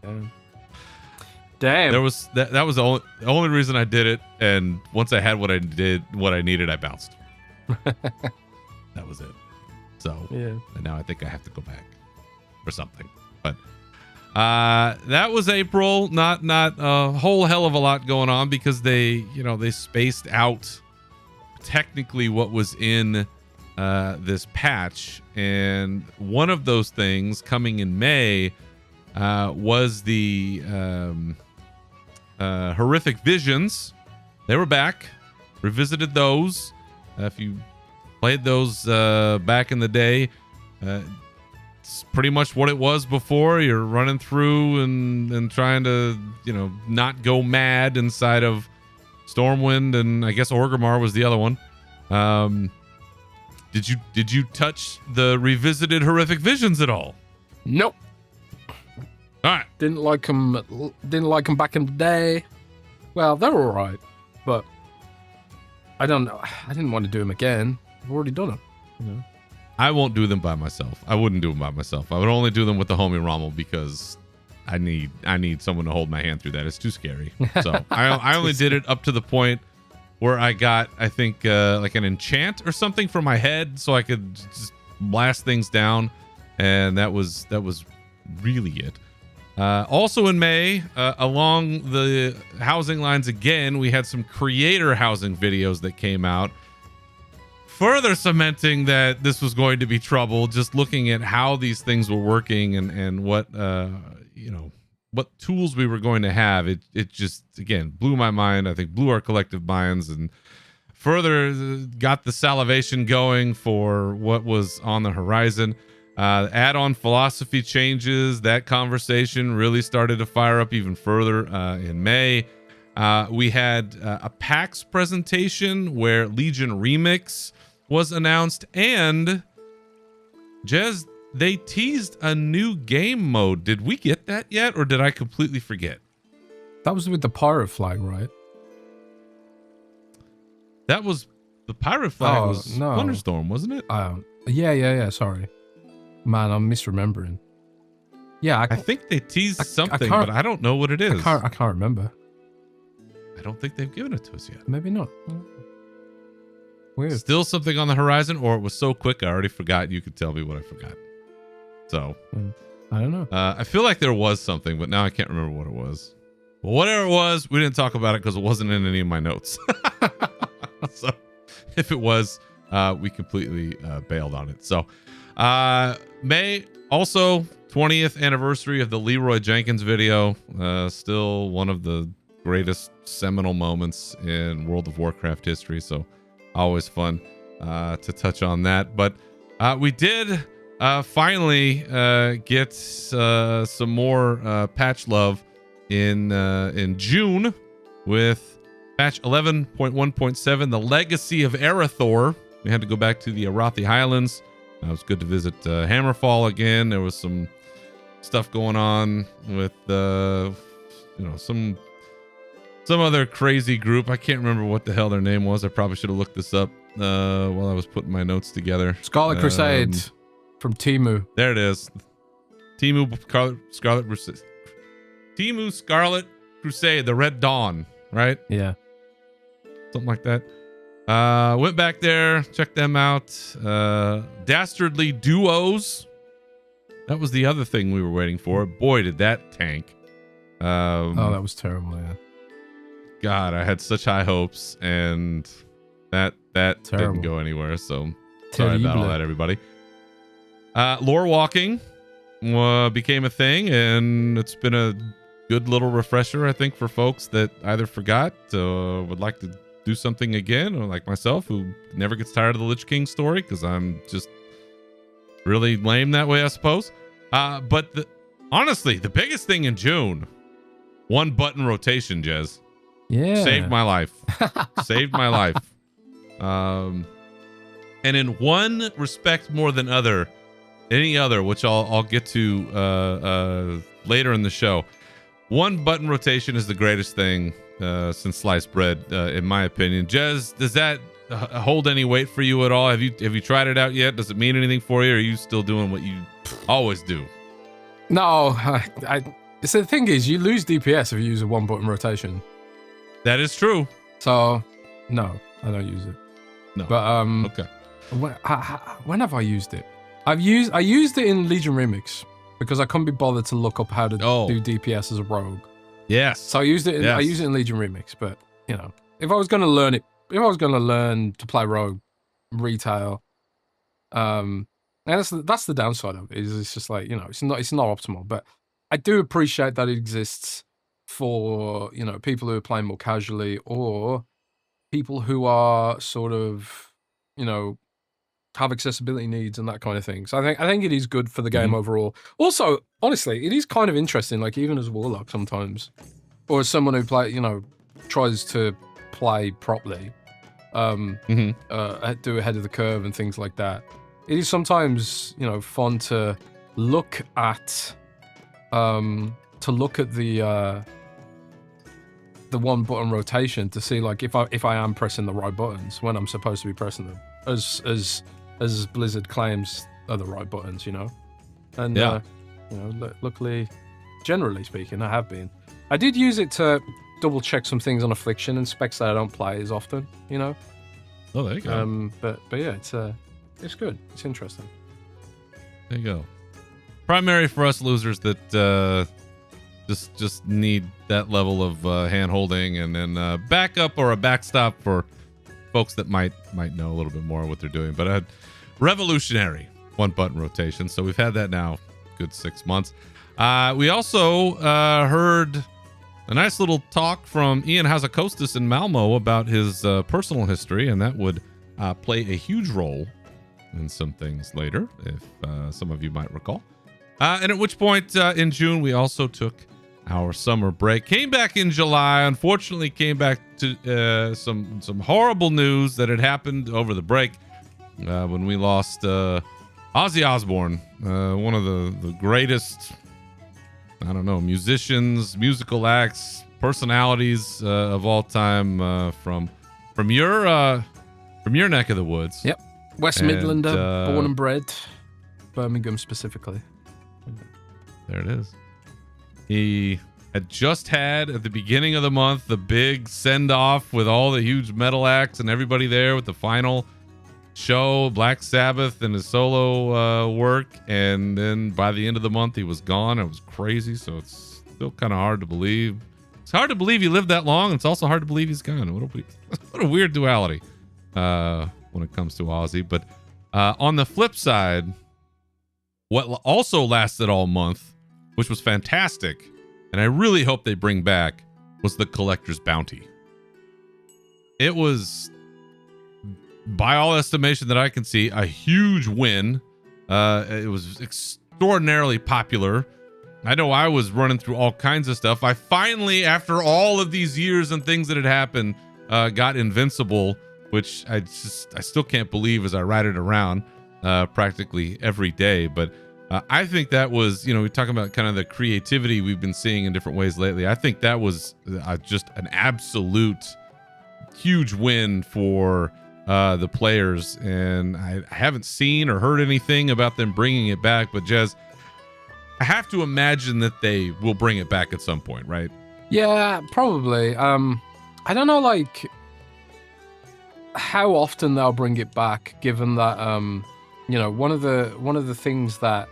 Speaker 3: Damn.
Speaker 1: There was that was the only reason I did it, and once I had what I needed, I bounced. That was it. So
Speaker 3: yeah,
Speaker 1: and now I think I have to go back or something, but. That was April. Not a whole hell of a lot going on, because they spaced out technically what was in this patch, and one of those things coming in May was the horrific visions. They were back, revisited those. If you played those back in the day, it's pretty much what it was before. You're running through and trying to, not go mad inside of Stormwind, and I guess Orgrimmar was the other one. Did you touch the revisited horrific visions at all?
Speaker 3: Nope.
Speaker 1: All right.
Speaker 3: Didn't like them back in the day. Well, they're all right, but I don't know. I didn't want to do them again. I've already done them.
Speaker 1: I won't do them by myself. I wouldn't do them by myself. I would only do them with the homie Rommel, because I need someone to hold my hand through that. It's too scary. So I only did it up to the point where I got, I think, like an enchant or something for my head, so I could just blast things down, and that was really it. Also in May, along the housing lines again, we had some creator housing videos that came out, further cementing that this was going to be trouble, just looking at how these things were working and what what tools we were going to have. It just, again, blew my mind. I think blew our collective minds, and further got the salivation going for what was on the horizon. Add-on philosophy changes, that conversation really started to fire up even further in May. We had a PAX presentation where Legion Remix was announced, and Jez, they teased a new game mode. Did we get that yet, or did I completely forget?
Speaker 3: That was with the pirate flag, right?
Speaker 1: That was the pirate flag. Was Thunderstorm, wasn't it?
Speaker 3: Yeah. Sorry, man, I'm misremembering. Yeah,
Speaker 1: I think they teased something, but I don't know what it is.
Speaker 3: I can't remember.
Speaker 1: I don't think they've given it to us yet.
Speaker 3: Maybe not. Weird.
Speaker 1: Still something on the horizon, or it was so quick I already forgot. You could tell me what I forgot. So
Speaker 3: I don't know.
Speaker 1: I feel like there was something, but now I can't remember what it was. Well, whatever it was, we didn't talk about it because it wasn't in any of my notes. So if it was, we completely bailed on it. So May, also 20th anniversary of the Leroy Jenkins video. Still one of the greatest seminal moments in World of Warcraft history. So always fun to touch on that. But we did finally get some more patch love in June with patch 11.1.7, the Legacy of Arathor. We had to go back to the Arathi Highlands. It was good to visit Hammerfall again. There was some stuff going on with some other crazy group. I can't remember what the hell their name was. I probably should have looked this up while I was putting my notes together.
Speaker 3: Scarlet Crusade from Temu.
Speaker 1: There it is. Scarlet Crusade. Temu Scarlet Crusade, the Red Dawn, right?
Speaker 3: Yeah.
Speaker 1: something like that. Went back there, checked them out. Dastardly Duos. That was the other thing we were waiting for. Boy, did that tank.
Speaker 3: Oh, that was terrible, yeah.
Speaker 1: God, I had such high hopes, and that
Speaker 3: Terrible.
Speaker 1: didn't go anywhere. So sorry about all
Speaker 3: Terrible.
Speaker 1: that, everybody. Lore walking became a thing, and it's been a good little refresher, I think, for folks that either forgot or would like to do something again, or like myself, who never gets tired of the Lich King story because I'm just really lame that way, I suppose. But honestly, the biggest thing in June, 1 button rotation, Jez.
Speaker 3: Yeah.
Speaker 1: Saved my life. Saved my life. And in one respect more than any other, which I'll get to later in the show, 1 button rotation is the greatest thing since sliced bread, in my opinion. Jez, does that hold any weight for you at all? Have you tried it out yet? Does it mean anything for you, or are you still doing what you always do?
Speaker 3: No, so the thing is, you lose DPS if you use a 1 button rotation.
Speaker 1: That is true.
Speaker 3: So, no, I don't use it.
Speaker 1: No.
Speaker 3: But
Speaker 1: Okay.
Speaker 3: when have I used it? I used it in Legion Remix because I couldn't be bothered to look up how to do DPS as a rogue.
Speaker 1: Yes.
Speaker 3: So I used it. I used it in Legion Remix. But you know, if I was going to learn to play rogue retail, and that's the downside of it. Is it's just like, you know, it's not optimal. But I do appreciate that it exists for, you know, people who are playing more casually or people who are sort of, you know, have accessibility needs and that kind of thing. So I think it is good for the game overall. Also, honestly, it is kind of interesting, like even as a warlock sometimes, or as someone who tries to play properly, do ahead of the curve and things like that. It is sometimes, you know, fun to look at the 1 button rotation to see like if I am pressing the right buttons when I'm supposed to be pressing them, as Blizzard claims are the right buttons, you know. And luckily, generally speaking, I have been. I did use it to double check some things on Affliction and specs that I don't play as often, you know.
Speaker 1: Oh, there you go.
Speaker 3: But yeah, it's good. It's interesting.
Speaker 1: There you go. Primary for us losers that just need that level of hand holding, and then backup or a backstop for folks that might know a little bit more what they're doing. But a revolutionary 1 button rotation. So we've had that now good 6 months. We also heard a nice little talk from Ian Hazakostas in Malmo about his personal history, and that would play a huge role in some things later, if some of you might recall. And at which point in June, we also took our summer break. Came back in July. Unfortunately, came back to some horrible news that had happened over the break when we lost Ozzy Osbourne, one of the greatest, I don't know, musicians, musical acts, personalities of all time, from your neck of the woods.
Speaker 3: Yep, West Midlander, born and bred, Birmingham specifically.
Speaker 1: There it is. He had just had, at the beginning of the month, the big send-off with all the huge metal acts and everybody there with the final show, Black Sabbath and his solo work. And then by the end of the month, he was gone. It was crazy, so it's still kind of hard to believe. It's hard to believe he lived that long. It's also hard to believe he's gone. What a weird duality when it comes to Ozzy. But on the flip side, what also lasted all month, which was fantastic, and I really hope they bring back, was the Collector's Bounty. It was, by all estimation that I can see, a huge win. It was extraordinarily popular. I know I was running through all kinds of stuff. I finally, after all of these years and things that had happened, got Invincible, which I still can't believe as I ride it around practically every day. But I think that was, we're talking about kind of the creativity we've been seeing in different ways lately. I think that was just an absolute huge win for the players. And I haven't seen or heard anything about them bringing it back. But Jez, I have to imagine that they will bring it back at some point, right?
Speaker 3: Yeah, probably. I don't know, like, how often they'll bring it back, given that one of the things that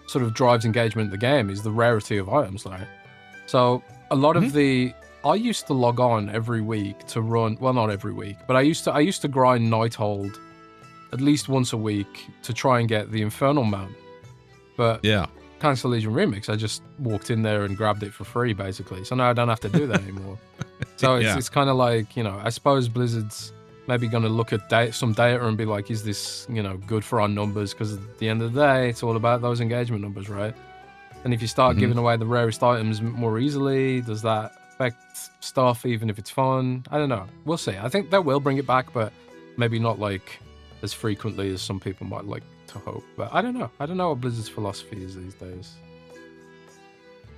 Speaker 3: sort of drives engagement in the game is the rarity of items, right? So a lot of I used to log on every week to run, well, not every week, but I used to grind Nighthold at least once a week to try and get the Infernal mount. But
Speaker 1: yeah,
Speaker 3: Cancel Legion Remix, I just walked in there and grabbed it for free, basically. So now I don't have to do that anymore. So it's kind of like, I suppose Blizzard's maybe going to look at some data and be like, is this, good for our numbers? Because at the end of the day, it's all about those engagement numbers, right? And if you start giving away the rarest items more easily, does that affect stuff, even if it's fun? I don't know. We'll see. I think that will bring it back, but maybe not like as frequently as some people might like to hope. But I don't know. I don't know what Blizzard's philosophy is these days.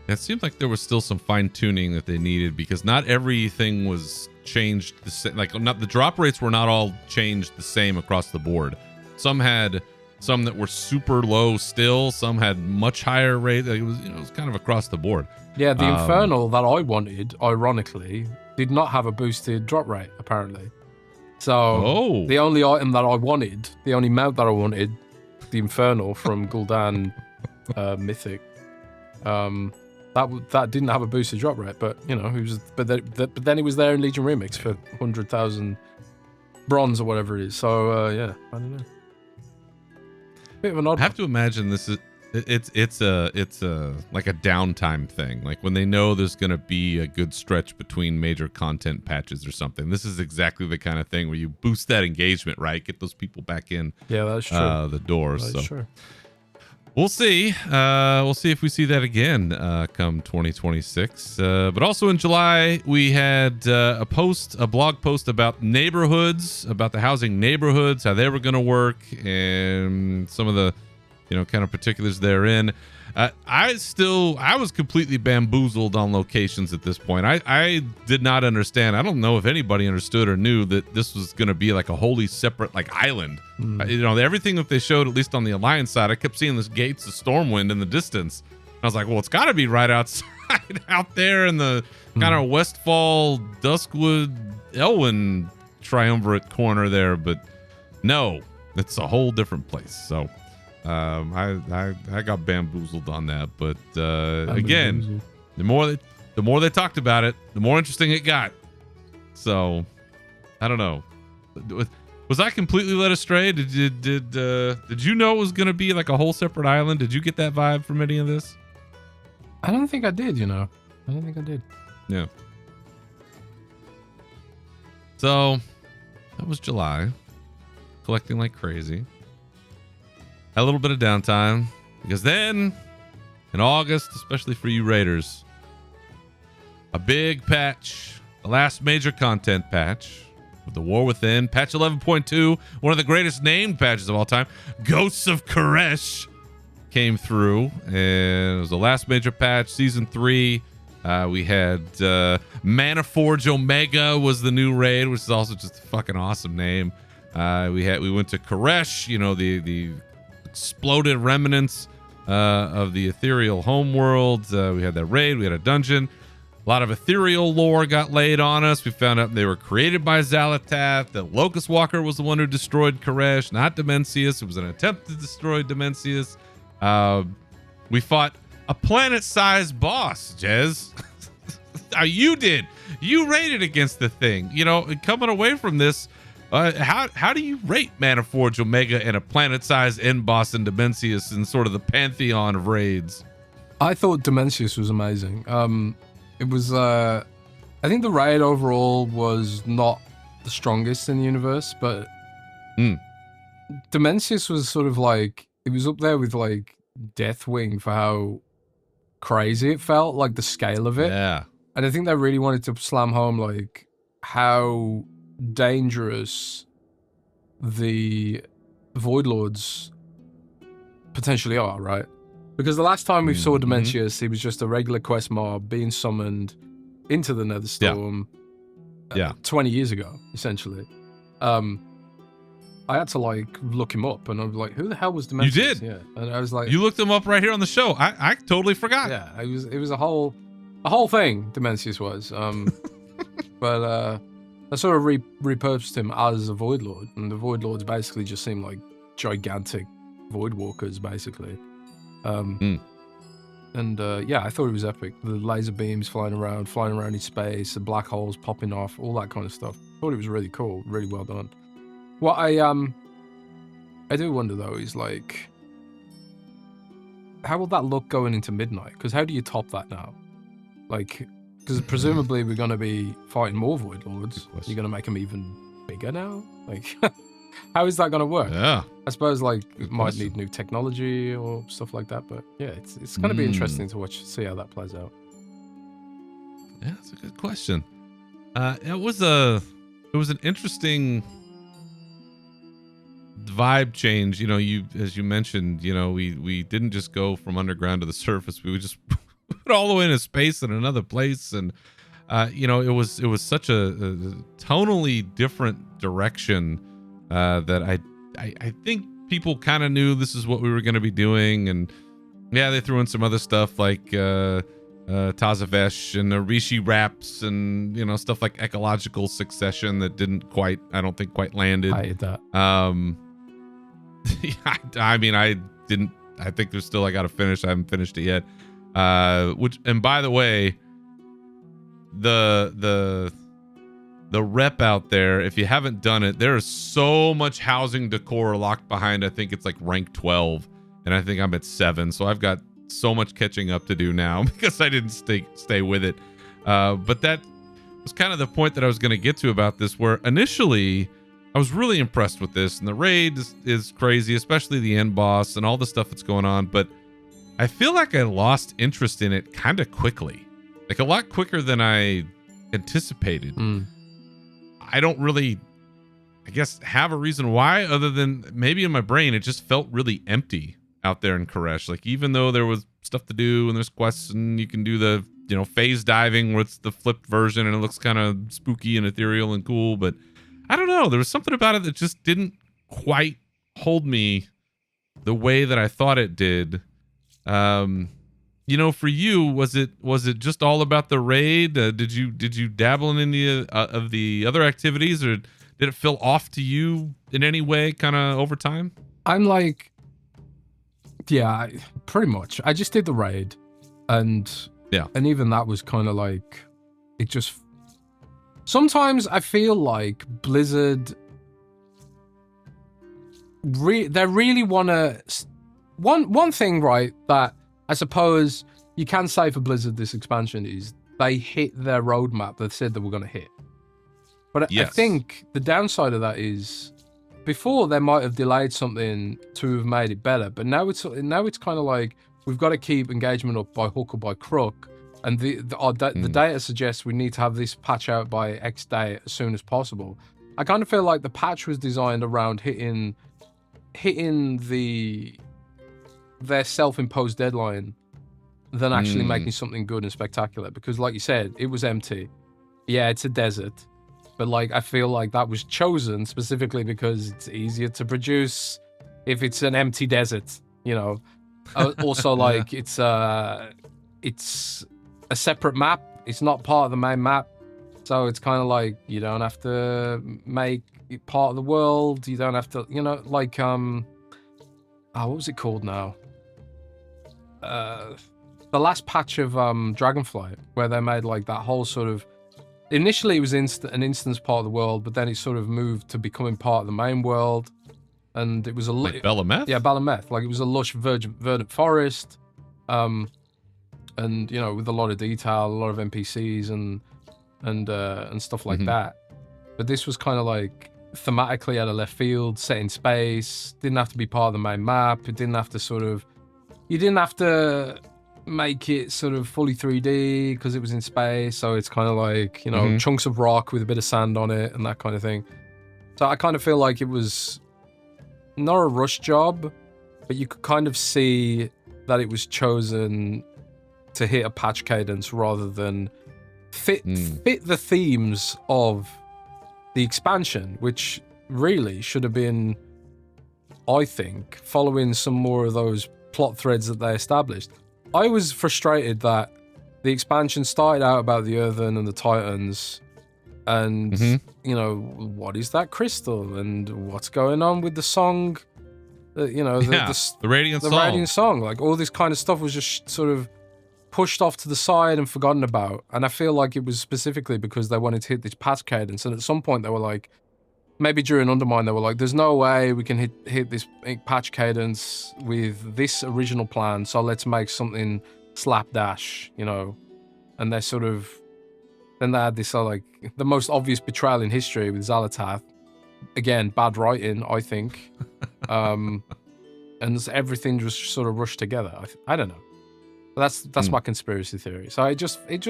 Speaker 1: It seemed like there was still some fine tuning that they needed, because not everything was changed the same. Like, not the drop rates were not all changed the same across the board. Some had some that were super low still. Some had much higher rate. Like, it was kind of across the board.
Speaker 3: Yeah, the Infernal that I wanted, ironically, did not have a boosted drop rate, apparently. So the only item that I wanted, the only mount that I wanted, the Infernal from Gul'dan Mythic, that didn't have a boosted drop rate, but but then it was there in Legion Remix for 100,000 bronze or whatever it is. So yeah, I don't know. Bit of an odd.
Speaker 1: I have to imagine this is it's a like a downtime thing. Like when they know there's gonna be a good stretch between major content patches or something. This is exactly the kind of thing where you boost that engagement, right? Get those people back in.
Speaker 3: Yeah, that's true.
Speaker 1: The doors.
Speaker 3: That's true.
Speaker 1: We'll see. We'll see if we see that again come 2026. But also in July, we had a blog post about neighborhoods, about the housing neighborhoods, how they were going to work, and some of the, kind of particulars therein. I was completely bamboozled on locations at this point. I did not understand. I don't know if anybody understood or knew that this was going to be like a wholly separate island. Everything that they showed, at least on the Alliance side, I kept seeing the gates of Stormwind in the distance. I was like, well, it's got to be right outside, out there in the kind of Westfall, Duskwood, Elwyn triumvirate corner there. But no, it's a whole different place. So I got bamboozled on that, but again, the more they talked about it, the more interesting it got. So I don't know. Was I completely led astray? Did you know it was going to be like a whole separate island? Did you get that vibe from any of this?
Speaker 3: I don't think I did. I don't think I did.
Speaker 1: Yeah. So that was July. Collecting like crazy. Had a little bit of downtime, because then in August, especially for you Raiders, a big patch, the last major content patch of the War Within, patch 11.2, one of the greatest named patches of all time, Ghosts of Koresh, came through, and it was the last major patch, season 3. We had Mana Forge Omega was the new raid, which is also just a fucking awesome name. We went to Koresh, the exploded remnants of the ethereal homeworld. We had that raid. We had a dungeon. A lot of ethereal lore got laid on us. We found out they were created by Xalatath. That Locust Walker was the one who destroyed Koresh, not Dimensius. It was an attempt to destroy Dimensius. We fought a planet-sized boss, Jez. You did. You raided against the thing. Coming away from this, how do you rate Mana Forge Omega and a planet-sized end boss in Dimensius in sort of the pantheon of raids?
Speaker 3: I thought Dimensius was amazing. It was, I think the raid overall was not the strongest in the universe, but Dimensius was sort of like, it was up there with like Deathwing for how crazy it felt, like the scale of it.
Speaker 1: Yeah.
Speaker 3: And I think they really wanted to slam home like how dangerous the Void Lords potentially are, right? Because the last time we saw Dimensius, he was just a regular quest mob being summoned into the Netherstorm 20 years ago, essentially. I had to like look him up, and I was like, who the hell was Dimensius?
Speaker 1: You did?
Speaker 3: Yeah. And I was like,
Speaker 1: you looked him up right here on the show. I totally forgot.
Speaker 3: Yeah, it was a whole thing, Dimensius was. But I sort of repurposed him as a Void Lord, and the Void Lords basically just seem like gigantic Void Walkers, basically. And yeah, I thought it was epic. The laser beams flying around in space, the black holes popping off, all that kind of stuff. I thought it was really cool, really well done. What I do wonder though is like, how will that look going into midnight? Because how do you top that now? Like, because presumably we're going to be fighting more Void Lords. You're going to make them even bigger now? Like, how is that going to work?
Speaker 1: Yeah.
Speaker 3: I suppose like it might need new technology or stuff like that, but yeah, it's going to be interesting to see how that plays out.
Speaker 1: Yeah, that's a good question. It was an interesting vibe change. You know, as you mentioned, you know, we didn't just go from underground to the surface. We would just put all the way into space in another place, and you know, it was such a tonally different direction that I think people kind of knew this is what we were going to be doing. And yeah, they threw in some other stuff like Tazavesh and the Rishi Raps and, you know, stuff like ecological succession that I don't think quite landed.
Speaker 3: I hate that.
Speaker 1: I mean, I think there's still, I got to finish. I haven't finished it yet. And by the way, the rep out there, if you haven't done it, there is so much housing decor locked behind. I think it's like rank 12, and I think I'm at 7. So I've got so much catching up to do now because I didn't stay with it. But that was kind of the point that I was going to get to about this, where initially I was really impressed with this, and the raid is crazy, especially the end boss and all the stuff that's going on. But I feel like I lost interest in it kind of quickly, like a lot quicker than I anticipated. I don't really, I guess, have a reason why, other than maybe in my brain it just felt really empty out there in Koresh. Like, even though there was stuff to do and there's quests and you can do the, you know, phase diving where it's the flipped version and it looks kind of spooky and ethereal and cool, but I don't know, there was something about it that just didn't quite hold me the way that I thought it did. You know, for you, was it just all about the raid? Did you dabble in any of the other activities, or did it feel off to you in any way, kind of over time?
Speaker 3: I'm like, yeah, pretty much. I just did the raid, and
Speaker 1: yeah,
Speaker 3: and even that was kind of like, it just. Sometimes I feel like Blizzard, they really want to. One thing, right, that I suppose you can say for Blizzard this expansion is they hit their roadmap they said they were going to hit. But yes. I think the downside of that is before they might have delayed something to have made it better, but now it's kind of like we've got to keep engagement up by hook or by crook, and the data suggests we need to have this patch out by X day as soon as possible. I kind of feel like the patch was designed around hitting their self-imposed deadline than actually making something good and spectacular, because like you said, it was empty. Yeah, it's a desert, but like I feel like that was chosen specifically because it's easier to produce if it's an empty desert, you know. Also, like it's a separate map, it's not part of the main map, so it's kind of like you don't have to make it part of the world, you don't have to, you know, like what was it called now? The last patch of Dragonflight, where they made like that whole sort of. Initially, it was an instance part of the world, but then it sort of moved to becoming part of the main world, and it was
Speaker 1: like Belameth.
Speaker 3: Yeah, Belameth. Like it was a lush verdant forest, and you know, with a lot of detail, a lot of NPCs and stuff like that. But this was kind of like thematically out of left field, set in space. Didn't have to be part of the main map. It didn't have to sort of. You didn't have to make it sort of fully 3D because it was in space, so it's kind of like, you know, chunks of rock with a bit of sand on it and that kind of thing. So I kind of feel like it was not a rush job, but you could kind of see that it was chosen to hit a patch cadence rather than fit the themes of the expansion, which really should have been, I think, following some more of those plot threads that they established. I was frustrated that the expansion started out about the Earthen and the Titans, and you know, what is that crystal, and what's going on with the song, you know, the Radiant song, like all this kind of stuff was just sort of pushed off to the side and forgotten about. And I feel like it was specifically because they wanted to hit this patch cadence, and at some point they were like, maybe during Undermine, they were like, there's no way we can hit this patch cadence with this original plan, so let's make something slapdash, you know. And they sort of, then they had this like the most obvious betrayal in history with Xalatath. Again, bad writing, I think. And everything just sort of rushed together. I don't know. That's my conspiracy theory. So I think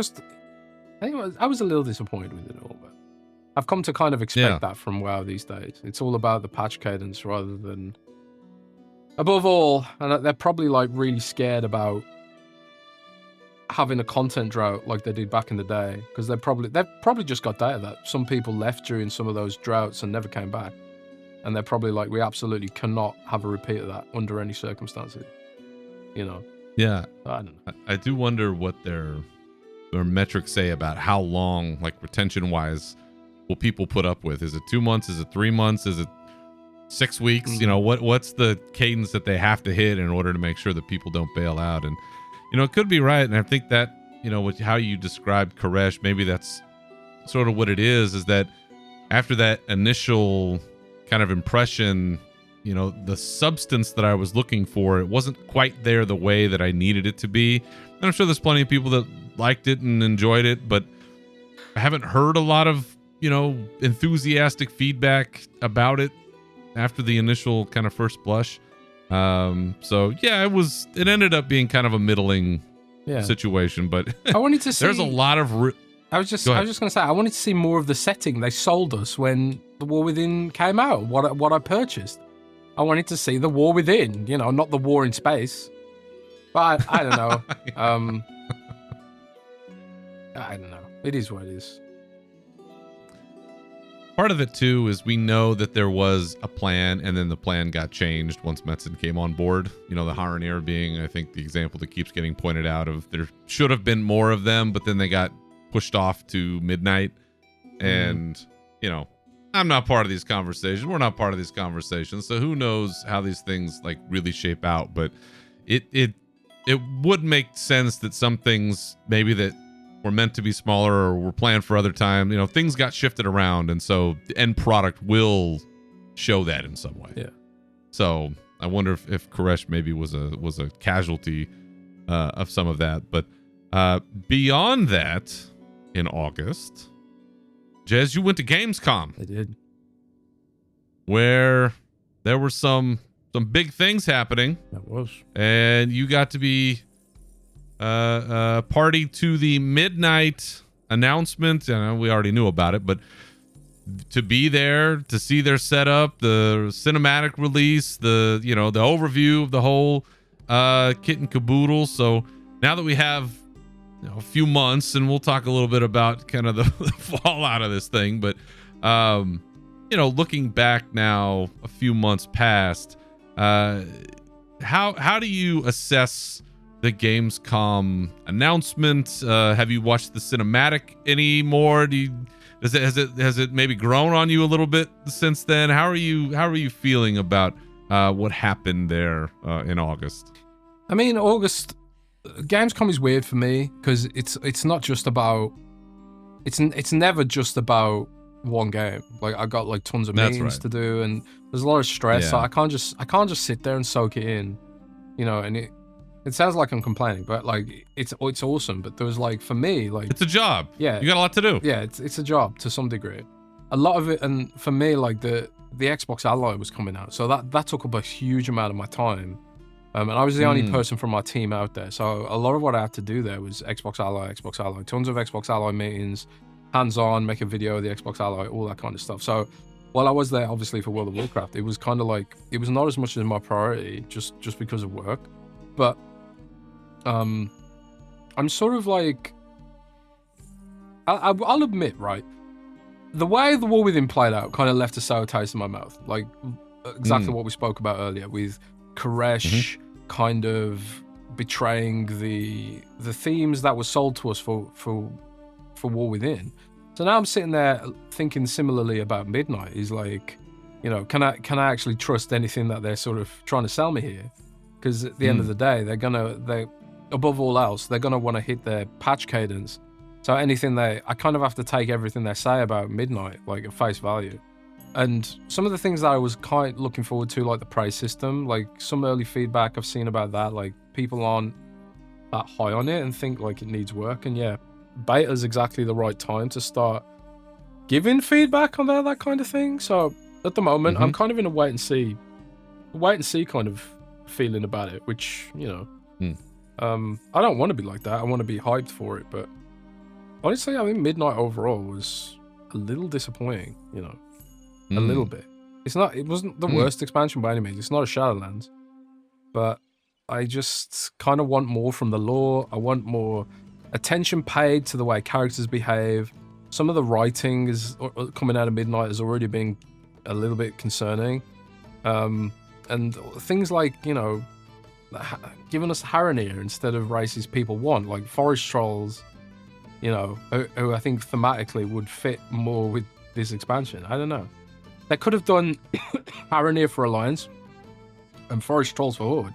Speaker 3: I was a little disappointed with it all, but I've come to kind of expect that from WoW these days. It's all about the patch cadence rather than, above all, and they're probably like really scared about having a content drought like they did back in the day, because they've probably just got data that some people left during some of those droughts and never came back, and they're probably like, we absolutely cannot have a repeat of that under any circumstances, you know.
Speaker 1: Yeah,
Speaker 3: I don't know.
Speaker 1: I do wonder what their metrics say about how long, like retention wise, will people put up with. Is it 2 months? Is it 3 months? Is it 6 weeks? You know, what's the cadence that they have to hit in order to make sure that people don't bail out? And you know, it could be right, and I think that, you know, with how you described Koresh, maybe that's sort of what it is that after that initial kind of impression, you know, the substance that I was looking for, it wasn't quite there the way that I needed it to be. And I'm sure there's plenty of people that liked it and enjoyed it, but I haven't heard a lot of, you know, enthusiastic feedback about it after the initial kind of first blush. So yeah, it ended up being kind of a middling situation, but
Speaker 3: I wanted to see,
Speaker 1: there's a lot of
Speaker 3: I was just going to say, I wanted to see more of the setting they sold us when The War Within came out, what I purchased. I wanted to see The War Within, you know, not the war in space. But I don't know. I don't know. It is what it is.
Speaker 1: Part of it too is we know that there was a plan, and then the plan got changed once Metzen came on board. You know, the Haranir being, I think, the example that keeps getting pointed out of there should have been more of them, but then they got pushed off to midnight. And, you know, I'm not part of these conversations. We're not part of these conversations. So who knows how these things like really shape out. But it would make sense that some things maybe that were meant to be smaller or were planned for other time, you know, things got shifted around, and so the end product will show that in some way.
Speaker 3: Yeah.
Speaker 1: So I wonder if Koresh maybe was a casualty of some of that. But beyond that, in August, Jez, you went to Gamescom.
Speaker 3: I did.
Speaker 1: Where there were some big things happening.
Speaker 3: That was.
Speaker 1: And you got to be party to the midnight announcement. And we already knew about it, but to be there, to see their setup, the cinematic release, the overview of the whole kit and caboodle. So now that we have a few months, and we'll talk a little bit about kind of the fallout of this thing, but looking back now, a few months past, how do you assess the Gamescom announcement? Have you watched the cinematic anymore? Has it maybe grown on you a little bit since then? How are you feeling about what happened there in August?
Speaker 3: I mean, August Gamescom is weird for me because it's not just about it's never just about one game. Like I got like tons of meetings to do, and there's a lot of stress. Yeah. So I can't just sit there and soak it in, and it sounds like I'm complaining, but like it's awesome. But there was like, for me, like
Speaker 1: it's a job.
Speaker 3: Yeah,
Speaker 1: you got a lot to do.
Speaker 3: Yeah, it's a job to some degree. A lot of it, and for me, like the Xbox Ally was coming out, so that took up a huge amount of my time. And I was the only person from my team out there, so a lot of what I had to do there was Xbox Ally, tons of Xbox Ally meetings, hands-on, make a video of the Xbox Ally, all that kind of stuff. So while I was there, obviously for World of Warcraft, it was kind of like it was not as much as my priority, just because of work. But I'm sort of like, I'll admit, right, the way the War Within played out kind of left a sour taste in my mouth, like exactly what we spoke about earlier with Koresh kind of betraying the themes that were sold to us for War Within. So now I'm sitting there thinking similarly about Midnight. Is like, you know, can I actually trust anything that they're sort of trying to sell me here? Because at the end of the day, they above all else, they're gonna want to hit their patch cadence. So anything I kind of have to take everything they say about Midnight like at face value. And some of the things that I was kind of looking forward to, like the praise system, like some early feedback I've seen about that, like people aren't that high on it and think like it needs work. And yeah, beta's exactly the right time to start giving feedback on that kind of thing. So at the moment, I'm kind of in a wait and see kind of feeling about it, which, you know, I don't want to be like that. I want to be hyped for it. But honestly, I think Midnight overall was a little disappointing, you know. A little bit. It wasn't the worst expansion by any means. It's not a Shadowlands. But I just kind of want more from the lore. I want more attention paid to the way characters behave. Some of the writing is coming out of Midnight has already been a little bit concerning. And things like, you know, giving us Haranir instead of races people want, like forest trolls, you know, who I think thematically would fit more with this expansion. I don't know. They could have done Haranir for Alliance and Forest Trolls for Horde.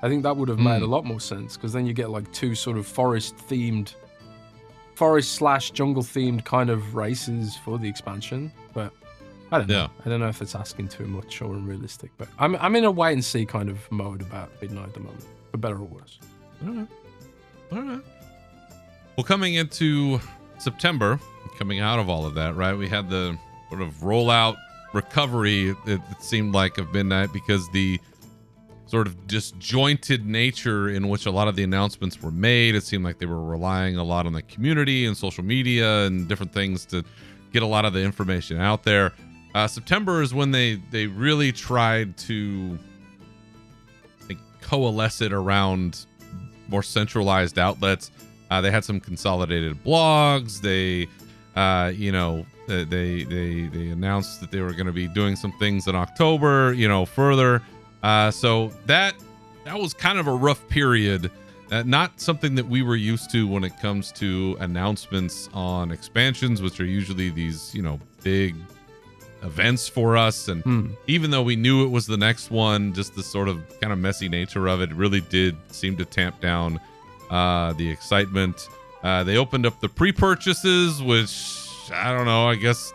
Speaker 3: I think that would have made a lot more sense, because then you get like two sort of forest/jungle themed kind of races for the expansion. But I don't know. I don't know if it's asking too much or unrealistic. But I'm in a wait and see kind of mode about Midnight at the moment, for better or worse.
Speaker 1: All right. Well, coming into September, coming out of all of that, right? We had the sort of rollout recovery, it seemed like, of Midnight, because the sort of disjointed nature in which a lot of the announcements were made, it seemed like they were relying a lot on the community and social media and different things to get a lot of the information out there. September is when they really tried to, I think, coalesce it around more centralized outlets. They had some consolidated blogs. They they announced that they were going to be doing some things in October, you know, further. So that was kind of a rough period. Not something that we were used to when it comes to announcements on expansions, which are usually these, you know, big events for us. And even though we knew it was the next one, just the sort of kind of messy nature of it really did seem to tamp down the excitement. They opened up the pre-purchases, which, I don't know, I guess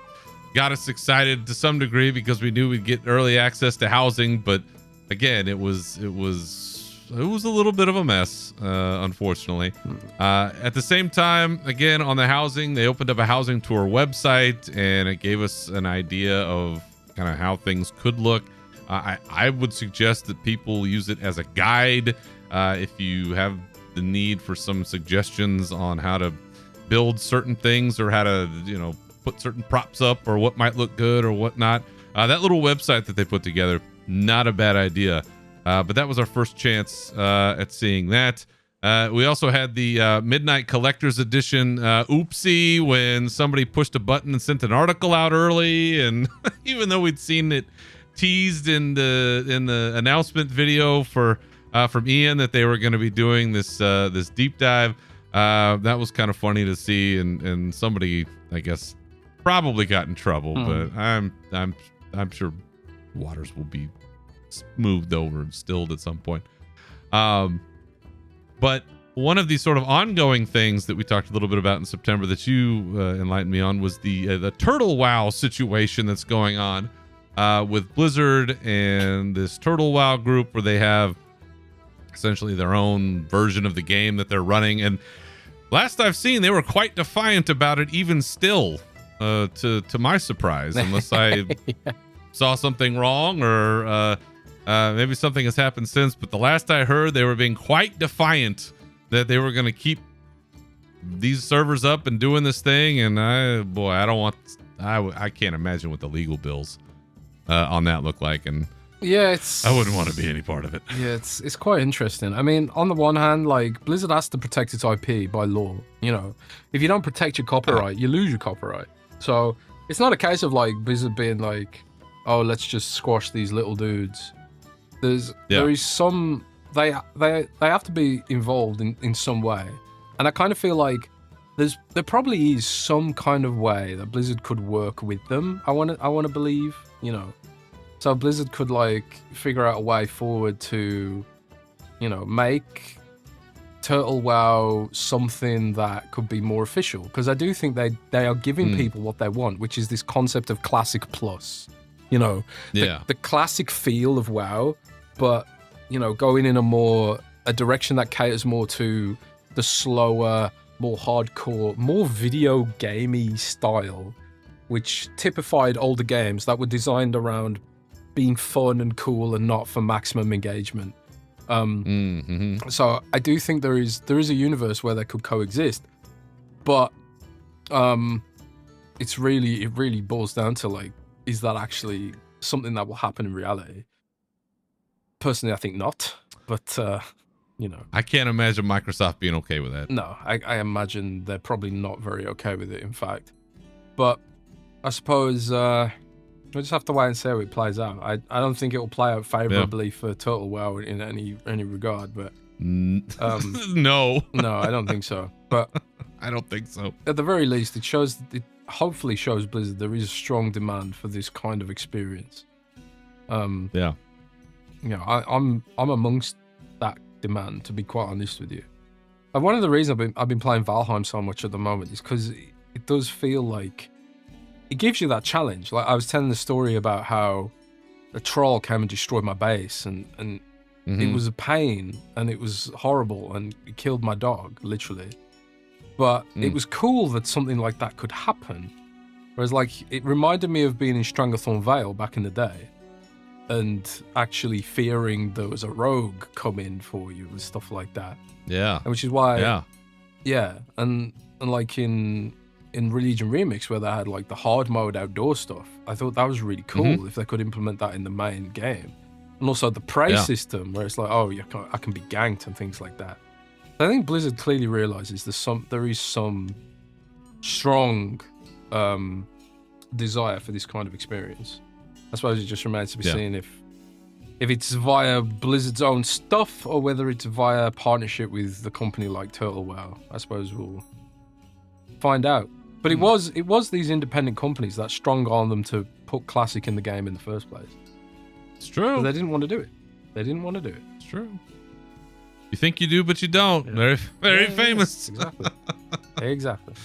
Speaker 1: got us excited to some degree because we knew we'd get early access to housing. But again, it was a little bit of a mess, unfortunately. At the same time, again, on the housing, they opened up a housing tour website, and it gave us an idea of kind of how things could look. I would suggest that people use it as a guide if you have the need for some suggestions on how to build certain things or how to, you know, put certain props up or what might look good or whatnot. That little website that they put together, not a bad idea. But that was our first chance at seeing that. We also had the Midnight Collector's Edition oopsie when somebody pushed a button and sent an article out early, and even though we'd seen it teased in the announcement video from Ian that they were going to be doing this deep dive, that was kind of funny to see, and somebody, I guess, probably got in trouble, but I'm sure waters will be smoothed over and stilled at some point. But one of these sort of ongoing things that we talked a little bit about in September that you enlightened me on was the Turtle WoW situation that's going on with Blizzard and this Turtle WoW group, where they have essentially their own version of the game that they're running. And last I've seen, they were quite defiant about it, even still, to my surprise, unless I saw something wrong or maybe something has happened since. But the last I heard, they were being quite defiant that they were going to keep these servers up and doing this thing. And I can't imagine what the legal bills on that look like. And
Speaker 3: yeah,
Speaker 1: I wouldn't want to be any part of it.
Speaker 3: Yeah, it's quite interesting. I mean, on the one hand, like, Blizzard has to protect its IP by law. You know, if you don't protect your copyright, you lose your copyright. So it's not a case of like Blizzard being like, oh, let's just squash these little dudes. There is some, they have to be involved in some way. And I kind of feel like there probably is some kind of way that Blizzard could work with them. I want to believe, you know, so Blizzard could like figure out a way forward to, you know, make Turtle WoW something that could be more official, because I do think they are giving people what they want, which is this concept of classic plus, you know, the classic feel of WoW, but you know, going in a direction that caters more to the slower, more hardcore, more video gamey style, which typified older games that were designed around being fun and cool and not for maximum engagement. So I do think there is a universe where they could coexist, but it really boils down to like, is that actually something that will happen in reality? Personally, I think not, but you know, I
Speaker 1: can't imagine Microsoft being okay with that.
Speaker 3: No, I imagine they're probably not very okay with it, in fact. But I suppose we'll just have to wait and see how it plays out. I don't think it will play out favorably for Total WoW in any regard, but
Speaker 1: no,
Speaker 3: I don't think so. But
Speaker 1: I don't think so.
Speaker 3: At the very least, it hopefully shows Blizzard there is a strong demand for this kind of experience.
Speaker 1: Yeah.
Speaker 3: You know, I'm amongst that demand, to be quite honest with you. And one of the reasons I've been playing Valheim so much at the moment is because it does feel like it gives you that challenge. Like I was telling the story about how a troll came and destroyed my base, and it was a pain and it was horrible and it killed my dog, literally. But it was cool that something like that could happen. Whereas like it reminded me of being in Stranglethorn Vale back in the day, and actually fearing there was a rogue coming for you and stuff like that.
Speaker 1: Yeah.
Speaker 3: And which is why and like in Religion Remix, where they had like the hard mode outdoor stuff, I thought that was really cool if they could implement that in the main game. And also the prey system, where it's like, oh, I can be ganked and things like that. I think Blizzard clearly realizes there is some strong desire for this kind of experience. I suppose it just remains to be seen if it's via Blizzard's own stuff or whether it's via partnership with the company like Turtle WoW. I suppose we'll find out. But it was these independent companies that strung on them to put Classic in the game in the first place.
Speaker 1: It's true.
Speaker 3: But they didn't want to do it.
Speaker 1: It's true. You think you do, but you don't. Yeah. Very famous.
Speaker 3: Exactly. Exactly.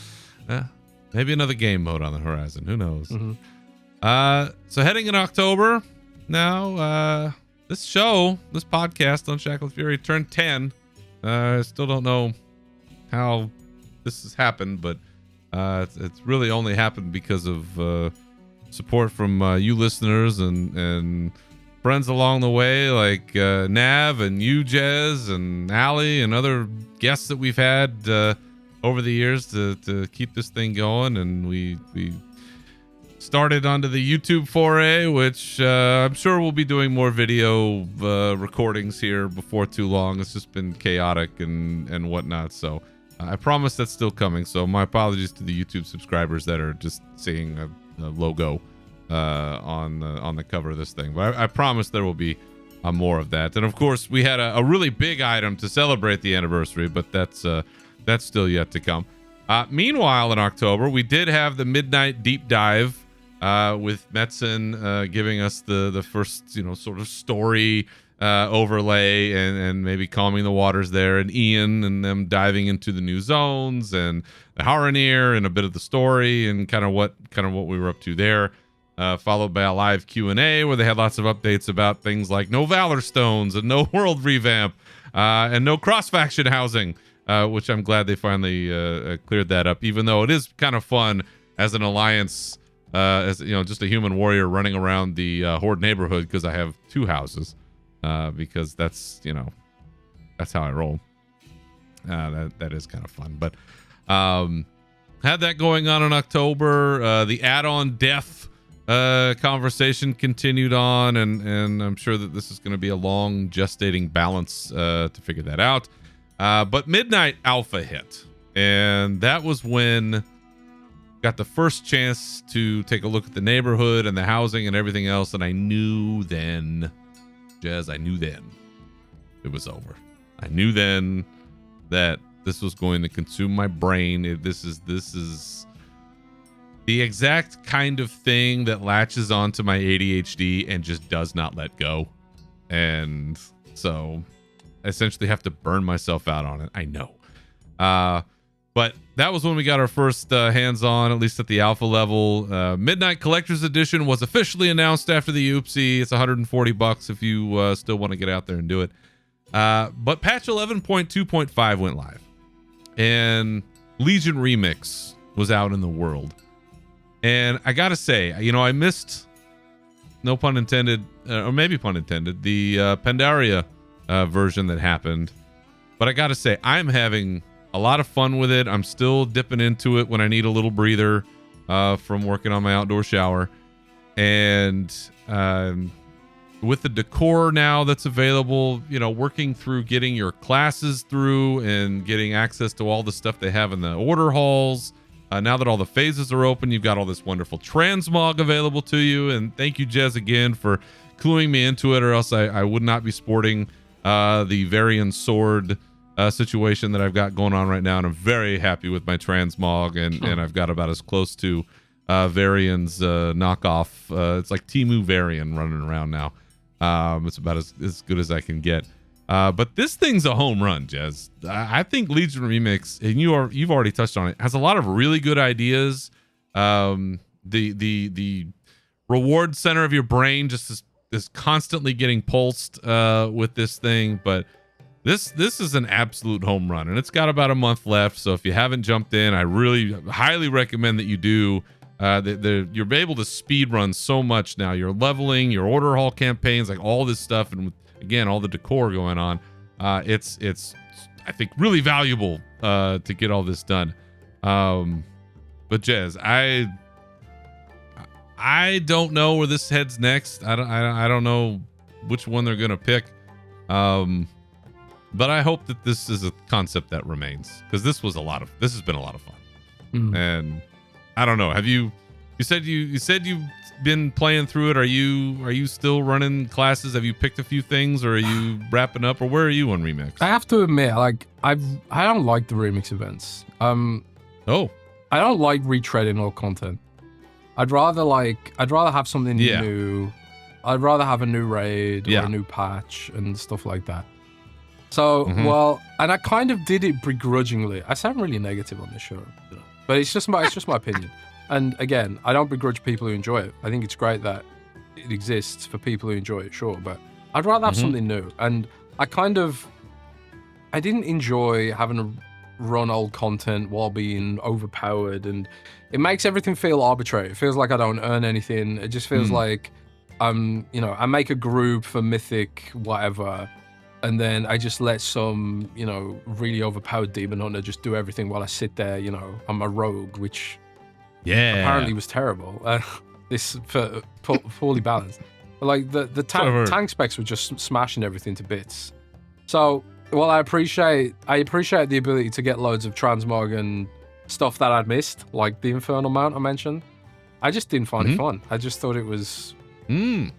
Speaker 1: Yeah. Maybe another game mode on the horizon. Who knows? So heading in October now, this podcast on Shackled Fury turned 10. I still don't know how this has happened, but it's really only happened because of support from you listeners and friends along the way, like Nav and you, Jez, and Allie, and other guests that we've had over the years to keep this thing going. And we started onto the YouTube foray, which I'm sure we'll be doing more video recordings here before too long. It's just been chaotic and whatnot. So I promise that's still coming. So my apologies to the YouTube subscribers that are just seeing a logo on the cover of this thing. But I promise there will be more of that. And of course, we had a really big item to celebrate the anniversary, but that's still yet to come. Meanwhile, in October, we did have the Midnight Deep Dive with Metzen giving us the first, sort of story overlay and maybe calming the waters there, and Ian and them diving into the new zones and the Haranir and a bit of the story and kind of what we were up to there. Followed by a live Q&A where they had lots of updates about things like no Valor Stones and no world revamp and no cross-faction housing, which I'm glad they finally cleared that up, even though it is kind of fun as an alliance, as just a human warrior running around the Horde neighborhood, because I have two houses, because that's how I roll. That is kind of fun. But had that going on in October. The add-on death conversation continued on, and I'm sure that this is going to be a long gestating balance to figure that out. But Midnight Alpha hit, and that was when got the first chance to take a look at the neighborhood and the housing and everything else, and I knew then, Jez, it was over. I knew then that this was going to consume my brain. This is the exact kind of thing that latches onto my ADHD and just does not let go. And so I essentially have to burn myself out on it. I know. But that was when we got our first hands on, at least at the alpha level. Midnight Collector's Edition was officially announced after the oopsie. It's $140 if you still want to get out there and do it. But patch 11.2.5 went live. And Legion Remix was out in the world. And I gotta say, I missed, no pun intended, or maybe pun intended, the Pandaria version that happened. But I gotta say, I'm having a lot of fun with it. I'm still dipping into it when I need a little breather from working on my outdoor shower. And with the decor now that's available, working through getting your classes through and getting access to all the stuff they have in the order halls. Now that all the phases are open, you've got all this wonderful transmog available to you. And thank you, Jez, again, for cluing me into it, or else I would not be sporting the Varian sword situation that I've got going on right now. And I'm very happy with my transmog, and I've got about as close to Varian's knockoff. It's like Temu Varian running around now. It's about as good as I can get. But this thing's a home run, Jez. I think Legion Remix, and you've already touched on it, has a lot of really good ideas. The reward center of your brain just is constantly getting pulsed with this thing. But this is an absolute home run, and it's got about a month left. So if you haven't jumped in, I really highly recommend that you do. You're able to speed run so much now. You're leveling, your order hall campaigns, like all this stuff, and again, all the decor going on. It's I think really valuable to get all this done. But Jez, I don't know where this heads next. I don't know which one they're gonna pick. But I hope that this is a concept that remains, because this has been a lot of fun. And I don't know. You said you've been playing through it. Are you still running classes? Have you picked a few things, or are you wrapping up, or where are you on Remix?
Speaker 3: I have to admit, I don't like the Remix events. I don't like retreading old content. I'd rather have something new. I'd rather have a new raid or a new patch and stuff like that. So, and I kind of did it begrudgingly. I sound really negative on this show, but it's just my opinion. And again, I don't begrudge people who enjoy it. I think it's great that it exists for people who enjoy it, sure. But I'd rather have something new. And I didn't enjoy having to run old content while being overpowered. And it makes everything feel arbitrary. It feels like I don't earn anything. It just feels like I make a group for Mythic, whatever. And then I just let some, really overpowered demon hunter just do everything while I sit there, I'm a rogue, which apparently was terrible. This poorly balanced. But like the tank specs were just smashing everything to bits. So, I appreciate the ability to get loads of transmog and stuff that I'd missed, like the Infernal Mount I mentioned. I just didn't find it fun. I just thought it was, I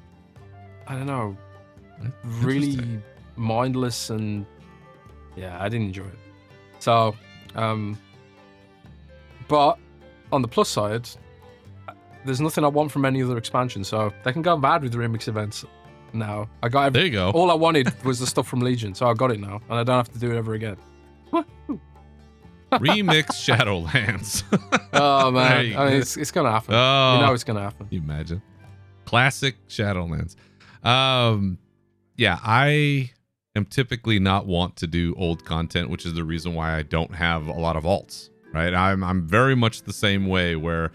Speaker 3: don't know, really mindless, and I didn't enjoy it. So but on the plus side, there's nothing I want from any other expansion, so they can go mad with the Remix events now. There you go. All I wanted was the stuff from Legion, so I got it now, and I don't have to do it ever again.
Speaker 1: Remix Shadowlands.
Speaker 3: Oh man, it's gonna happen. Oh, it's gonna happen.
Speaker 1: You imagine? Classic Shadowlands. I am typically not want to do old content, which is the reason why I don't have a lot of alts, right? I'm very much the same way, where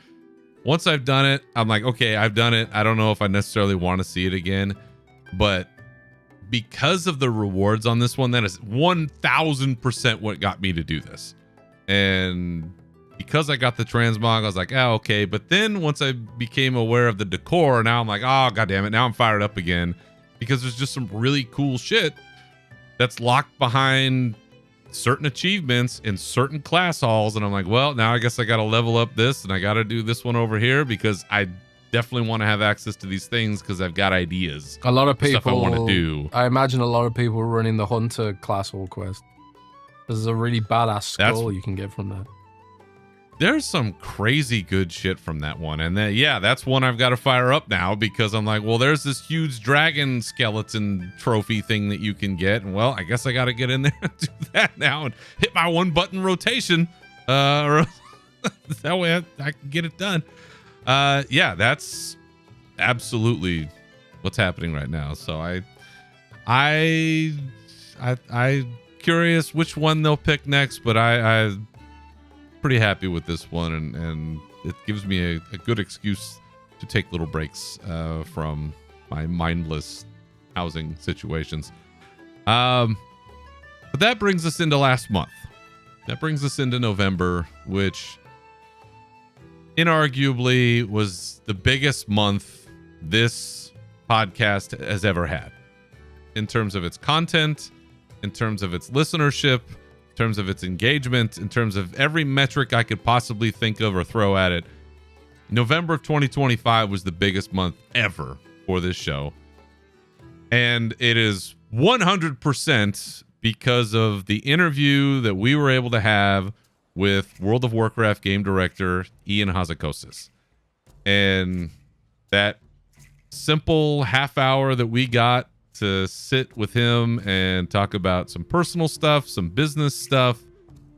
Speaker 1: once I've done it, I'm like, okay, I've done it. I don't know if I necessarily want to see it again, but because of the rewards on this one, that is 1000% what got me to do this. And because I got the transmog, I was like, oh, okay. But then once I became aware of the decor, now I'm like, oh, God damn it. Now I'm fired up again, because there's just some really cool shit that's locked behind certain achievements in certain class halls. And I'm like, well, now I guess I got to level up this, and I got to do this one over here, because I definitely want to have access to these things, because I've got ideas.
Speaker 3: A lot of people,
Speaker 1: stuff I want to do.
Speaker 3: I imagine a lot of people running the Hunter class hall quest. There's a really badass skull you can get from that.
Speaker 1: There's some crazy good shit from that one. And that's one I've got to fire up now because I'm like, well, there's this huge dragon skeleton trophy thing that you can get. And well, I guess I got to get in there and do that now and hit my 1-button rotation. Or that way I can get it done. That's absolutely what's happening right now. So I curious which one they'll pick next, but I pretty happy with this one, and it gives me a good excuse to take little breaks from my mindless housing situations. But that brings us into last month. That brings us into November, which inarguably was the biggest month this podcast has ever had in terms of its content, in terms of its listenership, in terms of its engagement, in terms of every metric I could possibly think of or throw at it. November of 2025 was the biggest month ever for this show. And it is 100% because of the interview that we were able to have with World of Warcraft game director Ian Hazzikostas. And that simple half hour that we got to sit with him and talk about some personal stuff, some business stuff,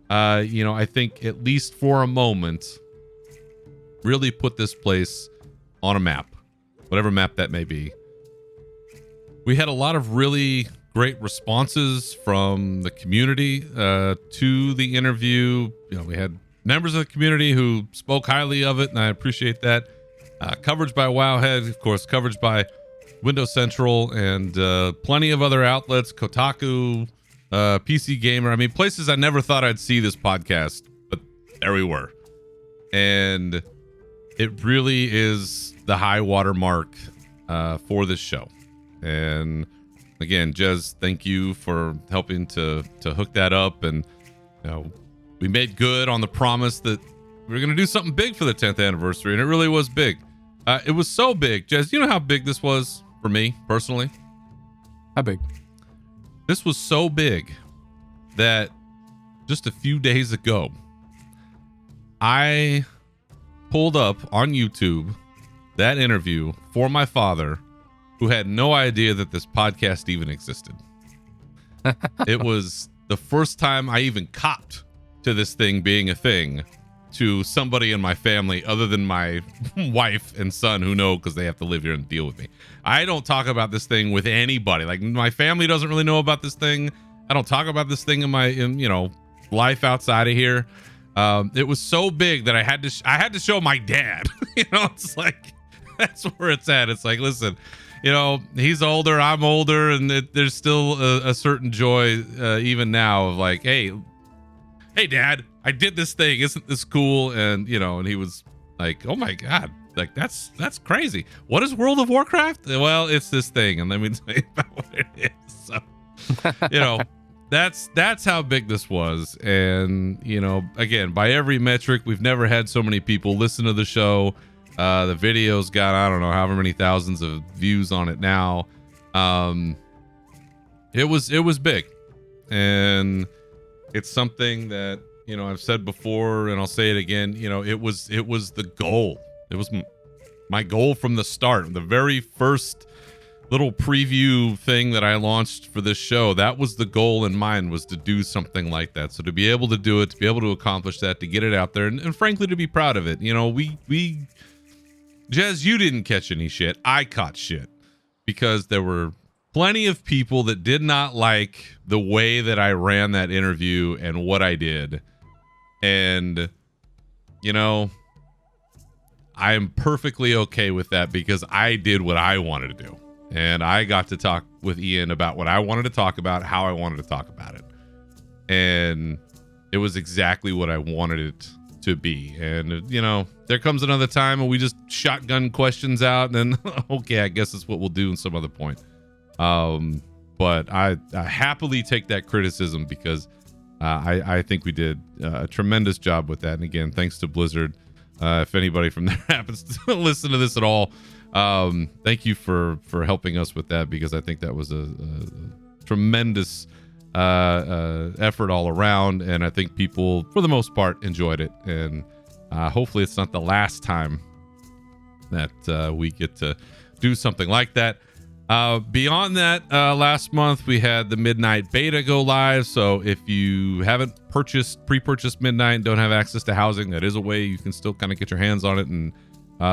Speaker 1: I think at least for a moment really put this place on a map, whatever map that may be. We had a lot of really great responses from the community to the interview. We had members of the community who spoke highly of it, and I appreciate that. Coverage by Wowhead, of course, coverage by Windows Central, and plenty of other outlets, Kotaku, PC Gamer. I mean, places I never thought I'd see this podcast, but there we were. And it really is the high water mark for this show. And again, Jez, thank you for helping to hook that up. And we made good on the promise that we were going to do something big for the 10th anniversary, and it really was big. It was so big. Jez, you know how big this was for me personally?
Speaker 3: How big?
Speaker 1: This was so big that just a few days ago, I pulled up on YouTube that interview for my father, who had no idea that this podcast even existed. It was the first time I even copped to this thing being a thing to somebody in my family other than my wife and son, who know because they have to live here and deal with me. I don't talk about this thing with anybody. Like, my family doesn't really know about this thing. I don't talk about this thing in my life outside of here. It was so big that I had to show my dad. It's like, that's where it's at. It's like, listen, he's older, I'm older, and there's still a certain joy even now of like, hey Dad, I did this thing. Isn't this cool? And and he was like, oh my God, like that's crazy. What is World of Warcraft? Well, it's this thing, and let me tell you about what it is. So, that's how big this was. And again, by every metric, we've never had so many people listen to the show. The video's got, I don't know, however many thousands of views on it now. It was big, and it's something that I've said before, and I'll say it again. It was the goal. It was my goal from the start. The very first little preview thing that I launched for this show, that was the goal in mind, was to do something like that. So to be able to do it, to be able to accomplish that, to get it out there, and frankly, to be proud of it. We Jez, you didn't catch any shit. I caught shit because there were plenty of people that did not like the way that I ran that interview and what I did. And, I am perfectly okay with that because I did what I wanted to do. And I got to talk with Ian about what I wanted to talk about, how I wanted to talk about it. And it was exactly what I wanted it to be. And, there comes another time and we just shotgun questions out, and then, okay, I guess that's what we'll do in some other point. But I happily take that criticism because I think we did a tremendous job with that. And again, thanks to Blizzard. If anybody from there happens to listen to this at all, thank you for helping us with that, because I think that was a tremendous effort all around, and I think people, for the most part, enjoyed it. And hopefully it's not the last time that we get to do something like that. Beyond that, last month we had the Midnight Beta go live. So if you haven't pre-purchased Midnight and don't have access to housing, that is a way you can still kind of get your hands on it and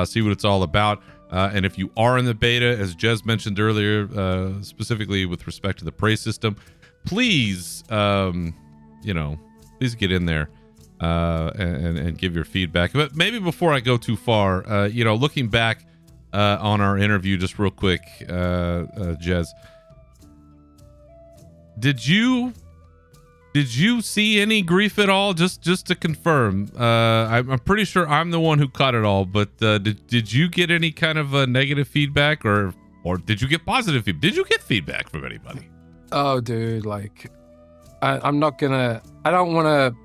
Speaker 1: see what it's all about. And if you are in the beta, as Jez mentioned earlier, specifically with respect to the prey system, please, please get in there and give your feedback. But maybe before I go too far, looking back on our interview, just real quick, Jez, did you see any grief at all? Just to confirm, I'm pretty sure I'm the one who caught it all, but did you get any kind of negative feedback, or did you get positive feedback? Did you get feedback from anybody?
Speaker 3: Oh, dude, like, I'm not gonna. I don't want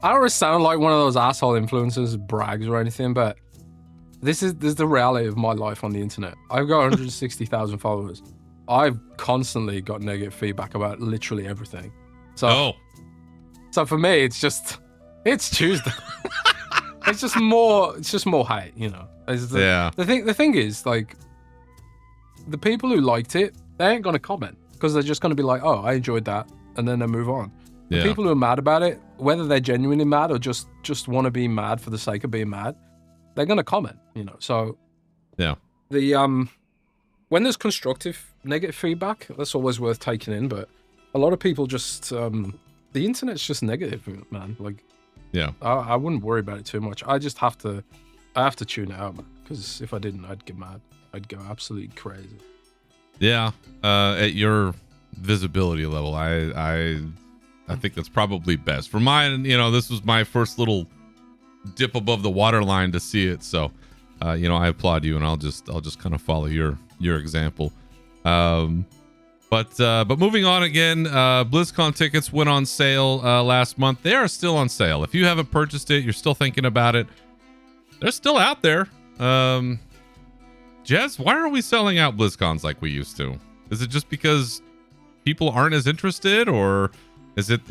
Speaker 3: to sound like one of those asshole influencers, brags or anything, but this is the reality of my life on the internet. I've got 160,000 followers. I've constantly got negative feedback about literally everything. So for me, it's Tuesday. it's just more hate, The thing is, like, the people who liked it, they ain't gonna comment because they're just gonna be like, oh, I enjoyed that, and then they move on. The people who are mad about it, whether they're genuinely mad or just want to be mad for the sake of being mad, they're gonna comment, So
Speaker 1: yeah,
Speaker 3: the when there's constructive negative feedback, that's always worth taking in. But a lot of people just the internet's just negative, man. Like,
Speaker 1: yeah,
Speaker 3: I wouldn't worry about it too much. I have to tune it out, man, because if I didn't, I'd get mad. I'd go absolutely crazy.
Speaker 1: Yeah, at your visibility level, I think that's probably best. For mine, this was my first little dip above the waterline to see it, so I applaud you, and I'll just kind of follow your example. But moving on again, BlizzCon tickets went on sale last month. They are still on sale. If you haven't purchased it, you're still thinking about it, they're still out there. Jez, why are we selling out BlizzCons like we used to? Is it just because people aren't as interested, or is it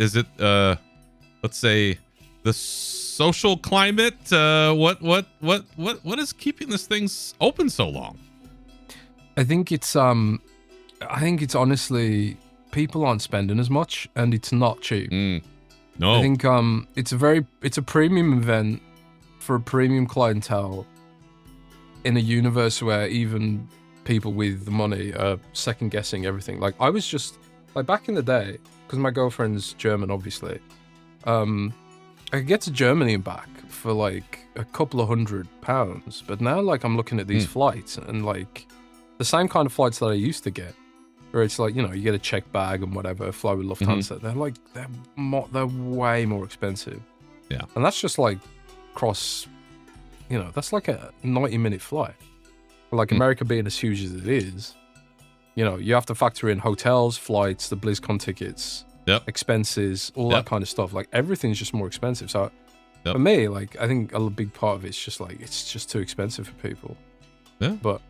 Speaker 1: let's say the social climate? What is keeping this thing open so long?
Speaker 3: I think it's honestly people aren't spending as much, and it's not cheap.
Speaker 1: No,
Speaker 3: I think it's a premium event for a premium clientele in a universe where even people with the money are second guessing everything. Like, I was just like, back in the day, because my girlfriend's German, obviously, I could get to Germany and back for like a couple of £100, but now, like, I'm looking at these flights, and like the same kind of flights that I used to get, where it's like, you get a checked bag and whatever, fly with Lufthansa. They're way more expensive.
Speaker 1: Yeah,
Speaker 3: and that's just like cross. That's like a 90-minute flight. Like, America being as huge as it is, you have to factor in hotels, flights, the BlizzCon tickets, expenses, all that kind of stuff. Like, everything's just more expensive. So for me, like, I think a big part of it's just like, it's just too expensive for people.
Speaker 1: Yeah.
Speaker 3: But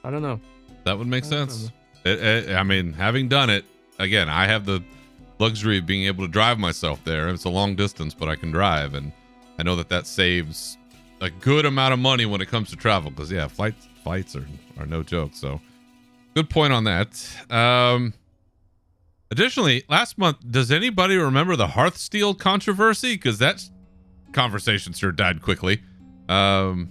Speaker 3: I don't know.
Speaker 1: That would make sense. I mean, having done it, again, I have the luxury of being able to drive myself there. It's a long distance, but I can drive. And I know that saves a good amount of money when it comes to travel, because flights are no joke. So good point on that. Additionally, last month, does anybody remember the Hearthsteel controversy? Because that conversation sure died quickly.
Speaker 3: Yeah,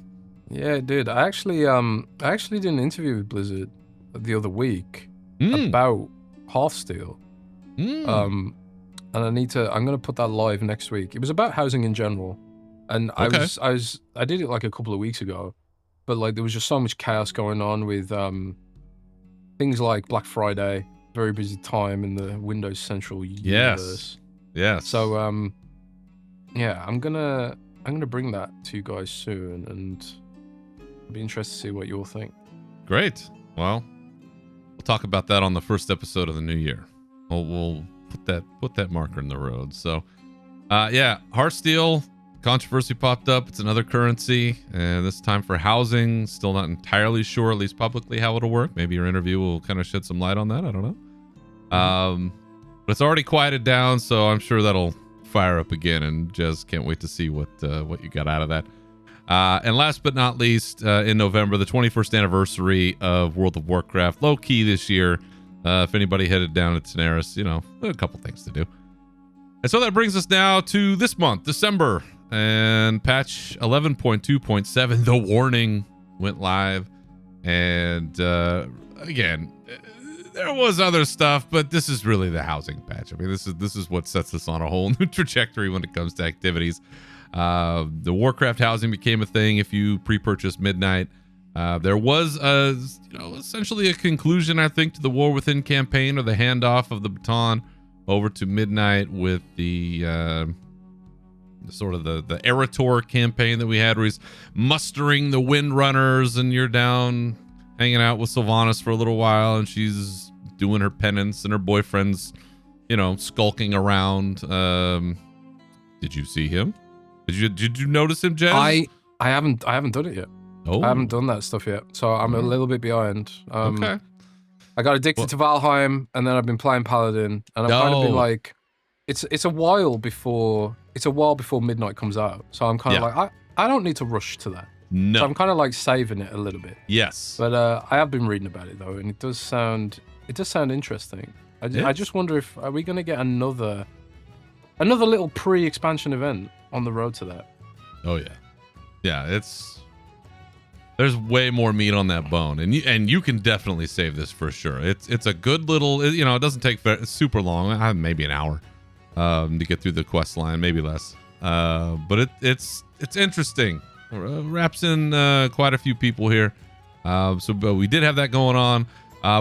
Speaker 3: it did. I actually did an interview with Blizzard the other week about Hearthsteel. And I'm gonna put that live next week. It was about housing in general. And I did it like a couple of weeks ago, but like there was just so much chaos going on with things like Black Friday, very busy time in the Windows Central universe.
Speaker 1: Yes.
Speaker 3: So yeah, I'm gonna bring that to you guys soon, and I'll be interested to see what you all think.
Speaker 1: Great. Well, we'll talk about that on the first episode of the new year. We'll put that marker in the road. So Hearthsteel controversy popped up. It's another currency, and this time for housing. Still not entirely sure, at least publicly, how it'll work. Maybe your interview will kind of shed some light on that. I don't know. But it's already quieted down, so I'm sure that'll fire up again. And Jez can't wait to see what you got out of that. And last but not least, in November, the 21st anniversary of World of Warcraft, low key this year. If anybody headed down to Daenerys, there are a couple things to do. And so that brings us now to this month, December, and patch 11.2.7, the warning, went live. And again, there was other stuff, but this is really the housing patch. I mean, this is what sets us on a whole new trajectory when it comes to activities. The Warcraft housing became a thing if you pre-purchased Midnight. There was essentially a conclusion, I think, to the War Within campaign, or the handoff of the baton over to Midnight with the sort of the Erator campaign that we had, where he's mustering the Windrunners, and you're down hanging out with Sylvanas for a little while, and she's doing her penance, and her boyfriend's, skulking around. Did you see him? Did you notice him, Jez?
Speaker 3: I haven't done it yet.
Speaker 1: Oh.
Speaker 3: I haven't done that stuff yet, so I'm a little bit behind.
Speaker 1: Okay.
Speaker 3: I got addicted to Valheim, and then I've been playing Paladin, and I've kind of been like, it's a while before Midnight comes out, so I'm kind of like, I don't need to rush to that.
Speaker 1: No.
Speaker 3: So I'm kind of like saving it a little bit.
Speaker 1: Yes.
Speaker 3: But I have been reading about it though, and it does sound interesting. I just wonder if are we going to get another little pre-expansion event on the road to that.
Speaker 1: Oh yeah. There's way more meat on that bone, and you can definitely save this for sure. It's a good little, it doesn't take super long, maybe an hour to get through the quest line, maybe less. But it's interesting. Wraps in quite a few people here. But we did have that going on.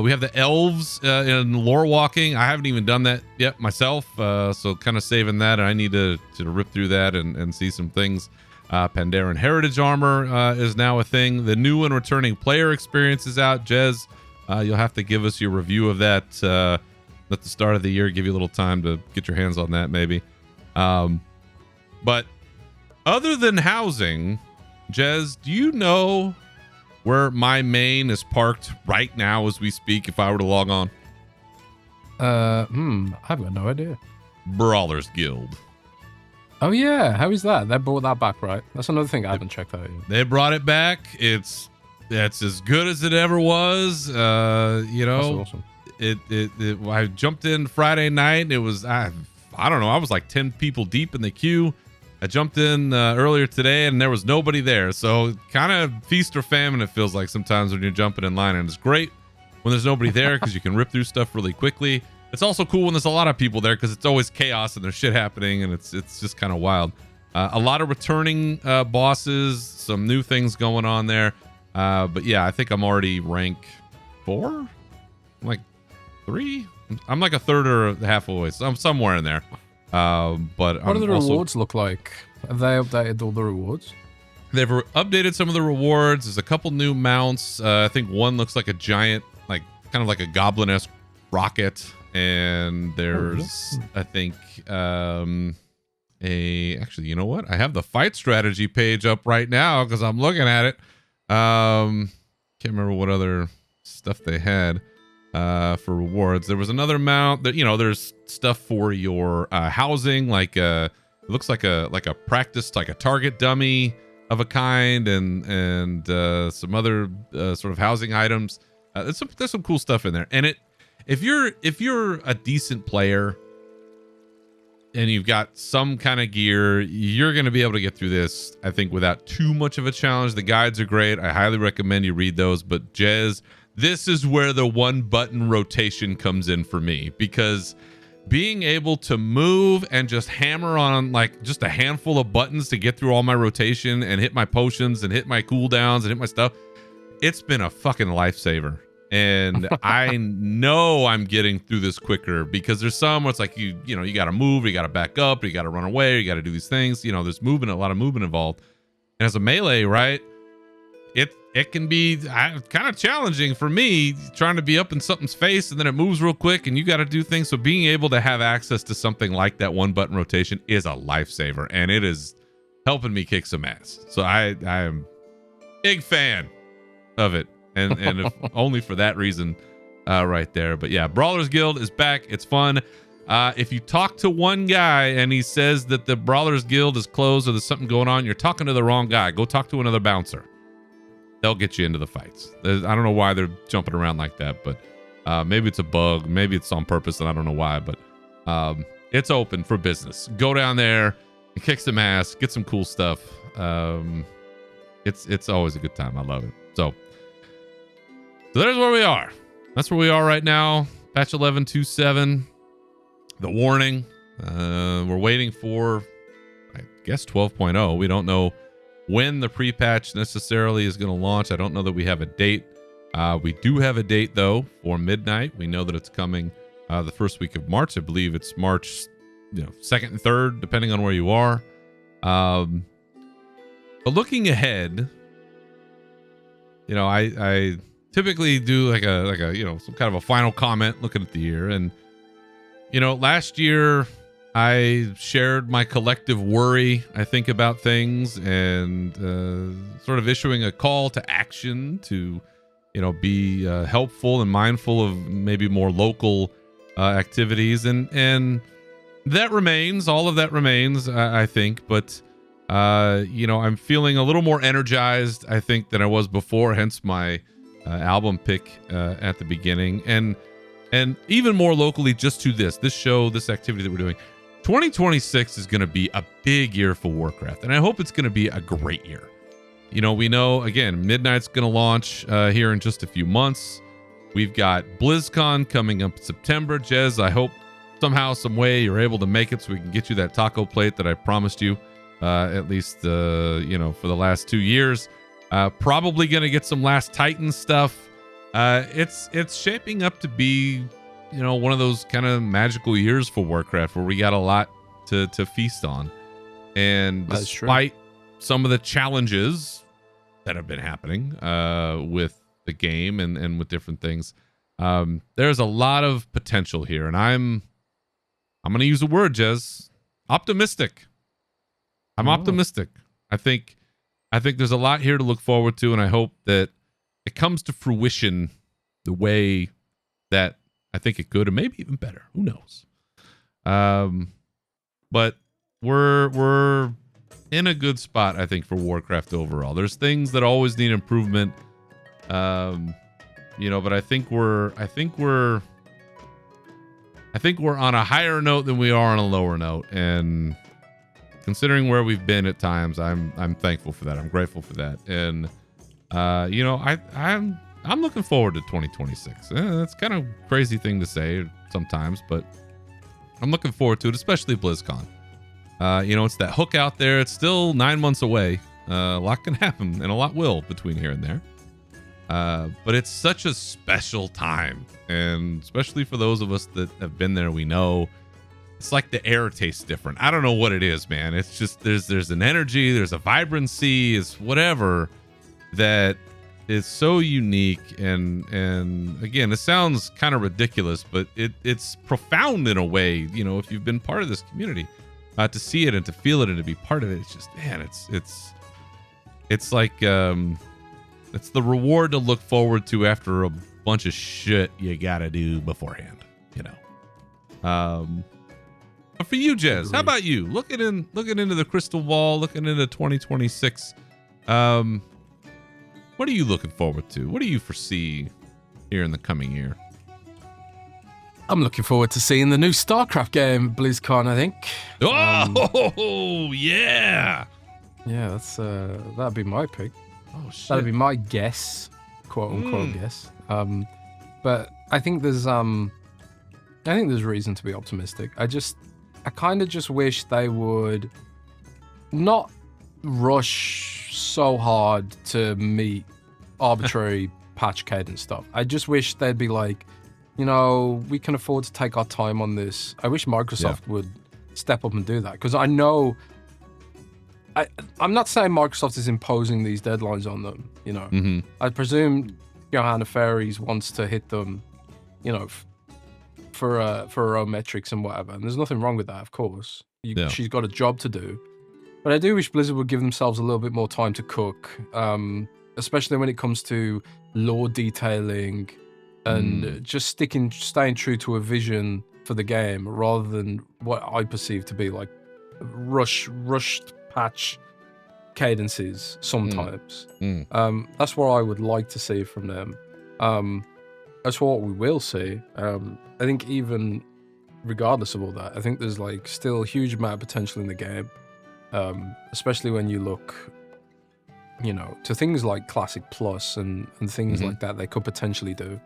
Speaker 1: We have the elves in lore walking. I haven't even done that yet myself, so kind of saving that. I need to rip through that and see some things. Pandaren Heritage Armor is now a thing. The new and returning player experience is out. Jez, you'll have to give us your review of that at the start of the year. Give you a little time to get your hands on that, maybe. But other than housing, Jez, do you know where my main is parked right now as we speak if I were to log on?
Speaker 3: I've got no idea.
Speaker 1: Brawlers Guild.
Speaker 3: Oh yeah, how is that? They brought that back, right? That's another thing I haven't checked out yet.
Speaker 1: They brought it back. That's as good as it ever was. That's
Speaker 3: awesome.
Speaker 1: I jumped in Friday night. And it was I don't know. I was like 10 people deep in the queue. I jumped in earlier today, and there was nobody there. So kind of feast or famine, it feels like sometimes when you're jumping in line. And it's great when there's nobody there because you can rip through stuff really quickly. It's also cool when there's a lot of people there because it's always chaos and there's shit happening, and it's just kind of wild. A lot of returning bosses, some new things going on there. But yeah, I think I'm already rank 4? I'm like 3? I'm like a third or half away. So I'm somewhere in there. But
Speaker 3: what do the rewards look like? Have they updated all the rewards?
Speaker 1: They've updated some of the rewards. There's a couple new mounts. I think one looks like a giant, like kind of like a goblin-esque rocket. And there's, I think, actually, you know what? I have the fight strategy page up right now because I'm looking at it. Can't remember what other stuff they had for rewards. There was another mount that, there's stuff for your housing, like it looks like a practice, like a target dummy of a kind, and some other sort of housing items. There's some cool stuff in there, and if you're a decent player and you've got some kind of gear, you're going to be able to get through this, I think, without too much of a challenge. The guides are great. I highly recommend you read those. But Jez, this is where the one button rotation comes in for me, because being able to move and just hammer on like just a handful of buttons to get through all my rotation and hit my potions and hit my cooldowns and hit my stuff, it's been a fucking lifesaver. And I know I'm getting through this quicker because there's some where it's like you got to move, you got to back up, you got to run away, you got to do these things. There's movement, a lot of movement involved. And as a melee, right, it can be kind of challenging for me trying to be up in something's face and then it moves real quick and you got to do things. So being able to have access to something like that one button rotation is a lifesaver, and it is helping me kick some ass. So I am big fan of it. And if only for that reason, right there. But yeah, Brawlers Guild is back. It's fun. If you talk to one guy and he says that the Brawlers Guild is closed or there's something going on, you're talking to the wrong guy. Go talk to another bouncer. They'll get you into the fights. I don't know why they're jumping around like that, but maybe it's a bug. Maybe it's on purpose, and I don't know why, but it's open for business. Go down there and kick some ass, get some cool stuff. It's always a good time. I love it. So there's where we are. That's where we are right now. Patch 11.2.7. The warning. We're waiting for, I guess, 12.0. We don't know when the pre-patch necessarily is going to launch. I don't know that we have a date. We do have a date, though, for midnight. We know that it's coming the first week of March. I believe it's March 2nd and 3rd, depending on where you are. But looking ahead, I typically do like a some kind of a final comment looking at the year. And last year I shared my collective worry, I think, about things, and sort of issuing a call to action to be helpful and mindful of maybe more local activities, and that remains. All of that remains, I think, but I'm feeling a little more energized, I think, than I was before, hence my album pick at the beginning, and even more locally, just to this show, this activity that we're doing. 2026 is going to be a big year for Warcraft, and I hope it's going to be a great year. We know, again, Midnight's going to launch here in just a few months. We've got BlizzCon coming up in September. Jez, I hope somehow, some way you're able to make it so we can get you that taco plate that I promised you, at least, for the last 2 years. Probably going to get some Last Titan stuff. It's shaping up to be, one of those kind of magical years for Warcraft where we got a lot to feast on. And despite some of the challenges that have been happening with the game and with different things, there's a lot of potential here, and I'm going to use a word, Jez. Optimistic. I'm optimistic. I think there's a lot here to look forward to, and I hope that it comes to fruition the way that I think it could, and maybe even better. Who knows? But we're in a good spot, I think, for Warcraft overall. There's things that always need improvement, but I think we're on a higher note than we are on a lower note, and considering where we've been at times, I'm thankful for that. I'm grateful for that, and I'm looking forward to 2026. That's kind of a crazy thing to say sometimes, but I'm looking forward to it, especially BlizzCon. It's that hook out there. It's still 9 months away. A lot can happen, and a lot will between here and there. But it's such a special time, and especially for those of us that have been there, we know it's like the air tastes different. I don't know what it is, man. It's just there's an energy, there's a vibrancy, it's whatever that is so unique, and again, it sounds kind of ridiculous, but it's profound in a way. If you've been part of this community, to see it and to feel it and to be part of it, it's just, man, it's like it's the reward to look forward to after a bunch of shit you gotta do beforehand. But for you, Jez, how about you? Looking into the crystal ball, looking into 2026. What are you looking forward to? What do you foresee here in the coming year?
Speaker 3: I'm looking forward to seeing the new StarCraft game, BlizzCon, I think.
Speaker 1: Oh, yeah.
Speaker 3: Yeah, that'd be my pick.
Speaker 1: Oh, shit.
Speaker 3: That'd be my guess, quote unquote guess. But I think there's reason to be optimistic. I kind of just wish they would not rush so hard to meet arbitrary patch cadence stuff. I just wish they'd be like, we can afford to take our time on this. I wish Microsoft would step up and do that, because I know I'm not saying Microsoft is imposing these deadlines on them.
Speaker 1: Mm-hmm.
Speaker 3: I presume Johanna Fairies wants to hit them, for her own metrics and whatever. And there's nothing wrong with that, of course. She's got a job to do. But I do wish Blizzard would give themselves a little bit more time to cook, especially when it comes to lore detailing, and just staying true to a vision for the game rather than what I perceive to be like rushed patch cadences sometimes. That's what I would like to see from them. That's what we will see. I think even regardless of all that, I think there's like still a huge amount of potential in the game, especially when you look, you know, to things like Classic Plus and things like that they could potentially do.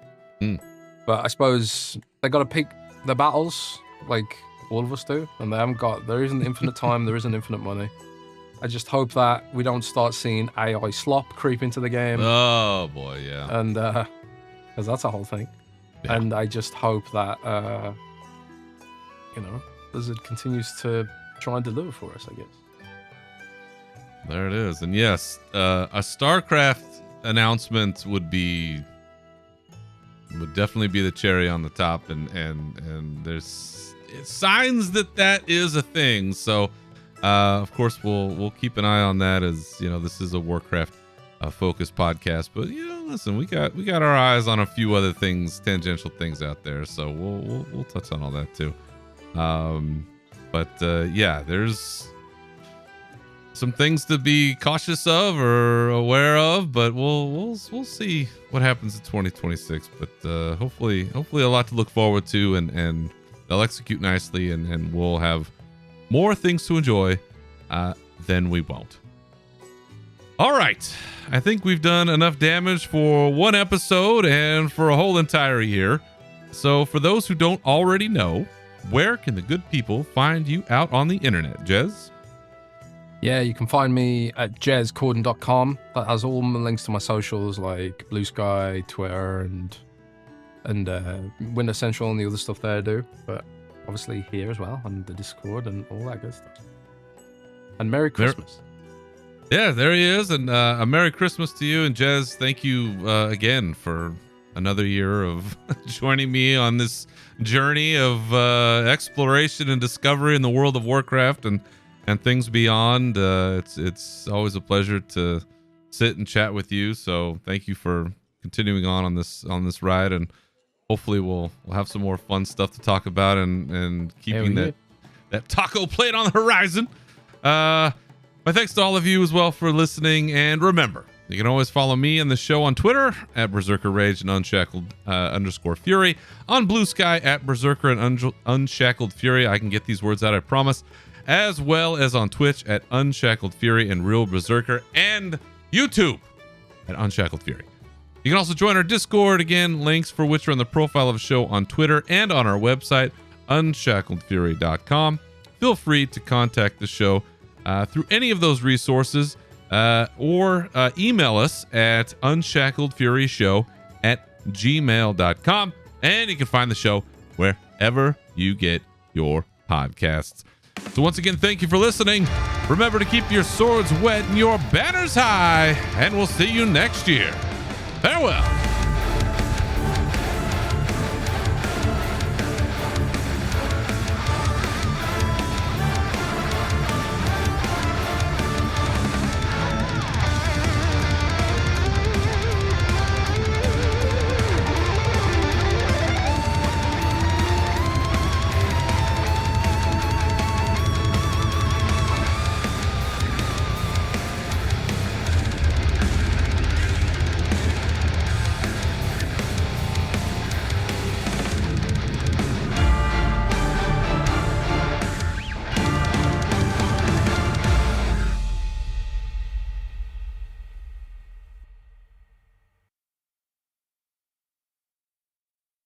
Speaker 3: But I suppose they got to pick their battles like all of us do, and there isn't infinite time, there isn't infinite money. I just hope that we don't start seeing AI slop creep into the game.
Speaker 1: Oh boy, yeah.
Speaker 3: And because that's a whole thing.
Speaker 1: Yeah.
Speaker 3: And I just hope that you know, Blizzard continues to try and deliver for us, I guess.
Speaker 1: There it is. And yes, a StarCraft announcement would definitely be the cherry on the top, and there's signs that is a thing. So of course we'll keep an eye on that, as you know, this is a Warcraft focused podcast, but you know, listen, we got our eyes on a few other things, tangential things out there, so we'll touch on all that too. But yeah, there's some things to be cautious of or aware of, but we'll see what happens in 2026. But hopefully a lot to look forward to, and they'll execute nicely, and we'll have more things to enjoy than we won't. All right, I think we've done enough damage for one episode and for a whole entire year. So for those who don't already know, where can the good people find you out on the internet, Jez?
Speaker 3: Yeah, you can find me at jezcorden.com. That has all my links to my socials like Blue Sky, Twitter, and Windows Central and the other stuff that I do. But obviously here as well, and the Discord and all that good stuff. And Merry Christmas.
Speaker 1: Yeah, there he is. And a Merry Christmas to you. And Jez, thank you again for another year of joining me on this journey of exploration and discovery in the world of Warcraft and things beyond. It's always a pleasure to sit and chat with you. So thank you for continuing on this ride, and hopefully we'll have some more fun stuff to talk about and keeping that taco plate on the horizon. My thanks to all of you as well for listening, and remember, you can always follow me and the show on Twitter at Berzerker Rage and Unshackled _Fury, on Blue Sky at Berzerker and Unshackled Fury. I can get these words out, I promise. As well as on Twitch at Unshackled Fury and Real Berzerker, and YouTube at Unshackled Fury. You can also join our Discord, again, links for which are in the profile of the show on Twitter and on our website, unshackledfury.com. Feel free to contact the show through any of those resources, or email us at unshackledfuryshow@gmail.com. And you can find the show wherever you get your podcasts. So once again, thank you for listening. Remember to keep your swords wet and your banners high, and we'll see you next year. Farewell.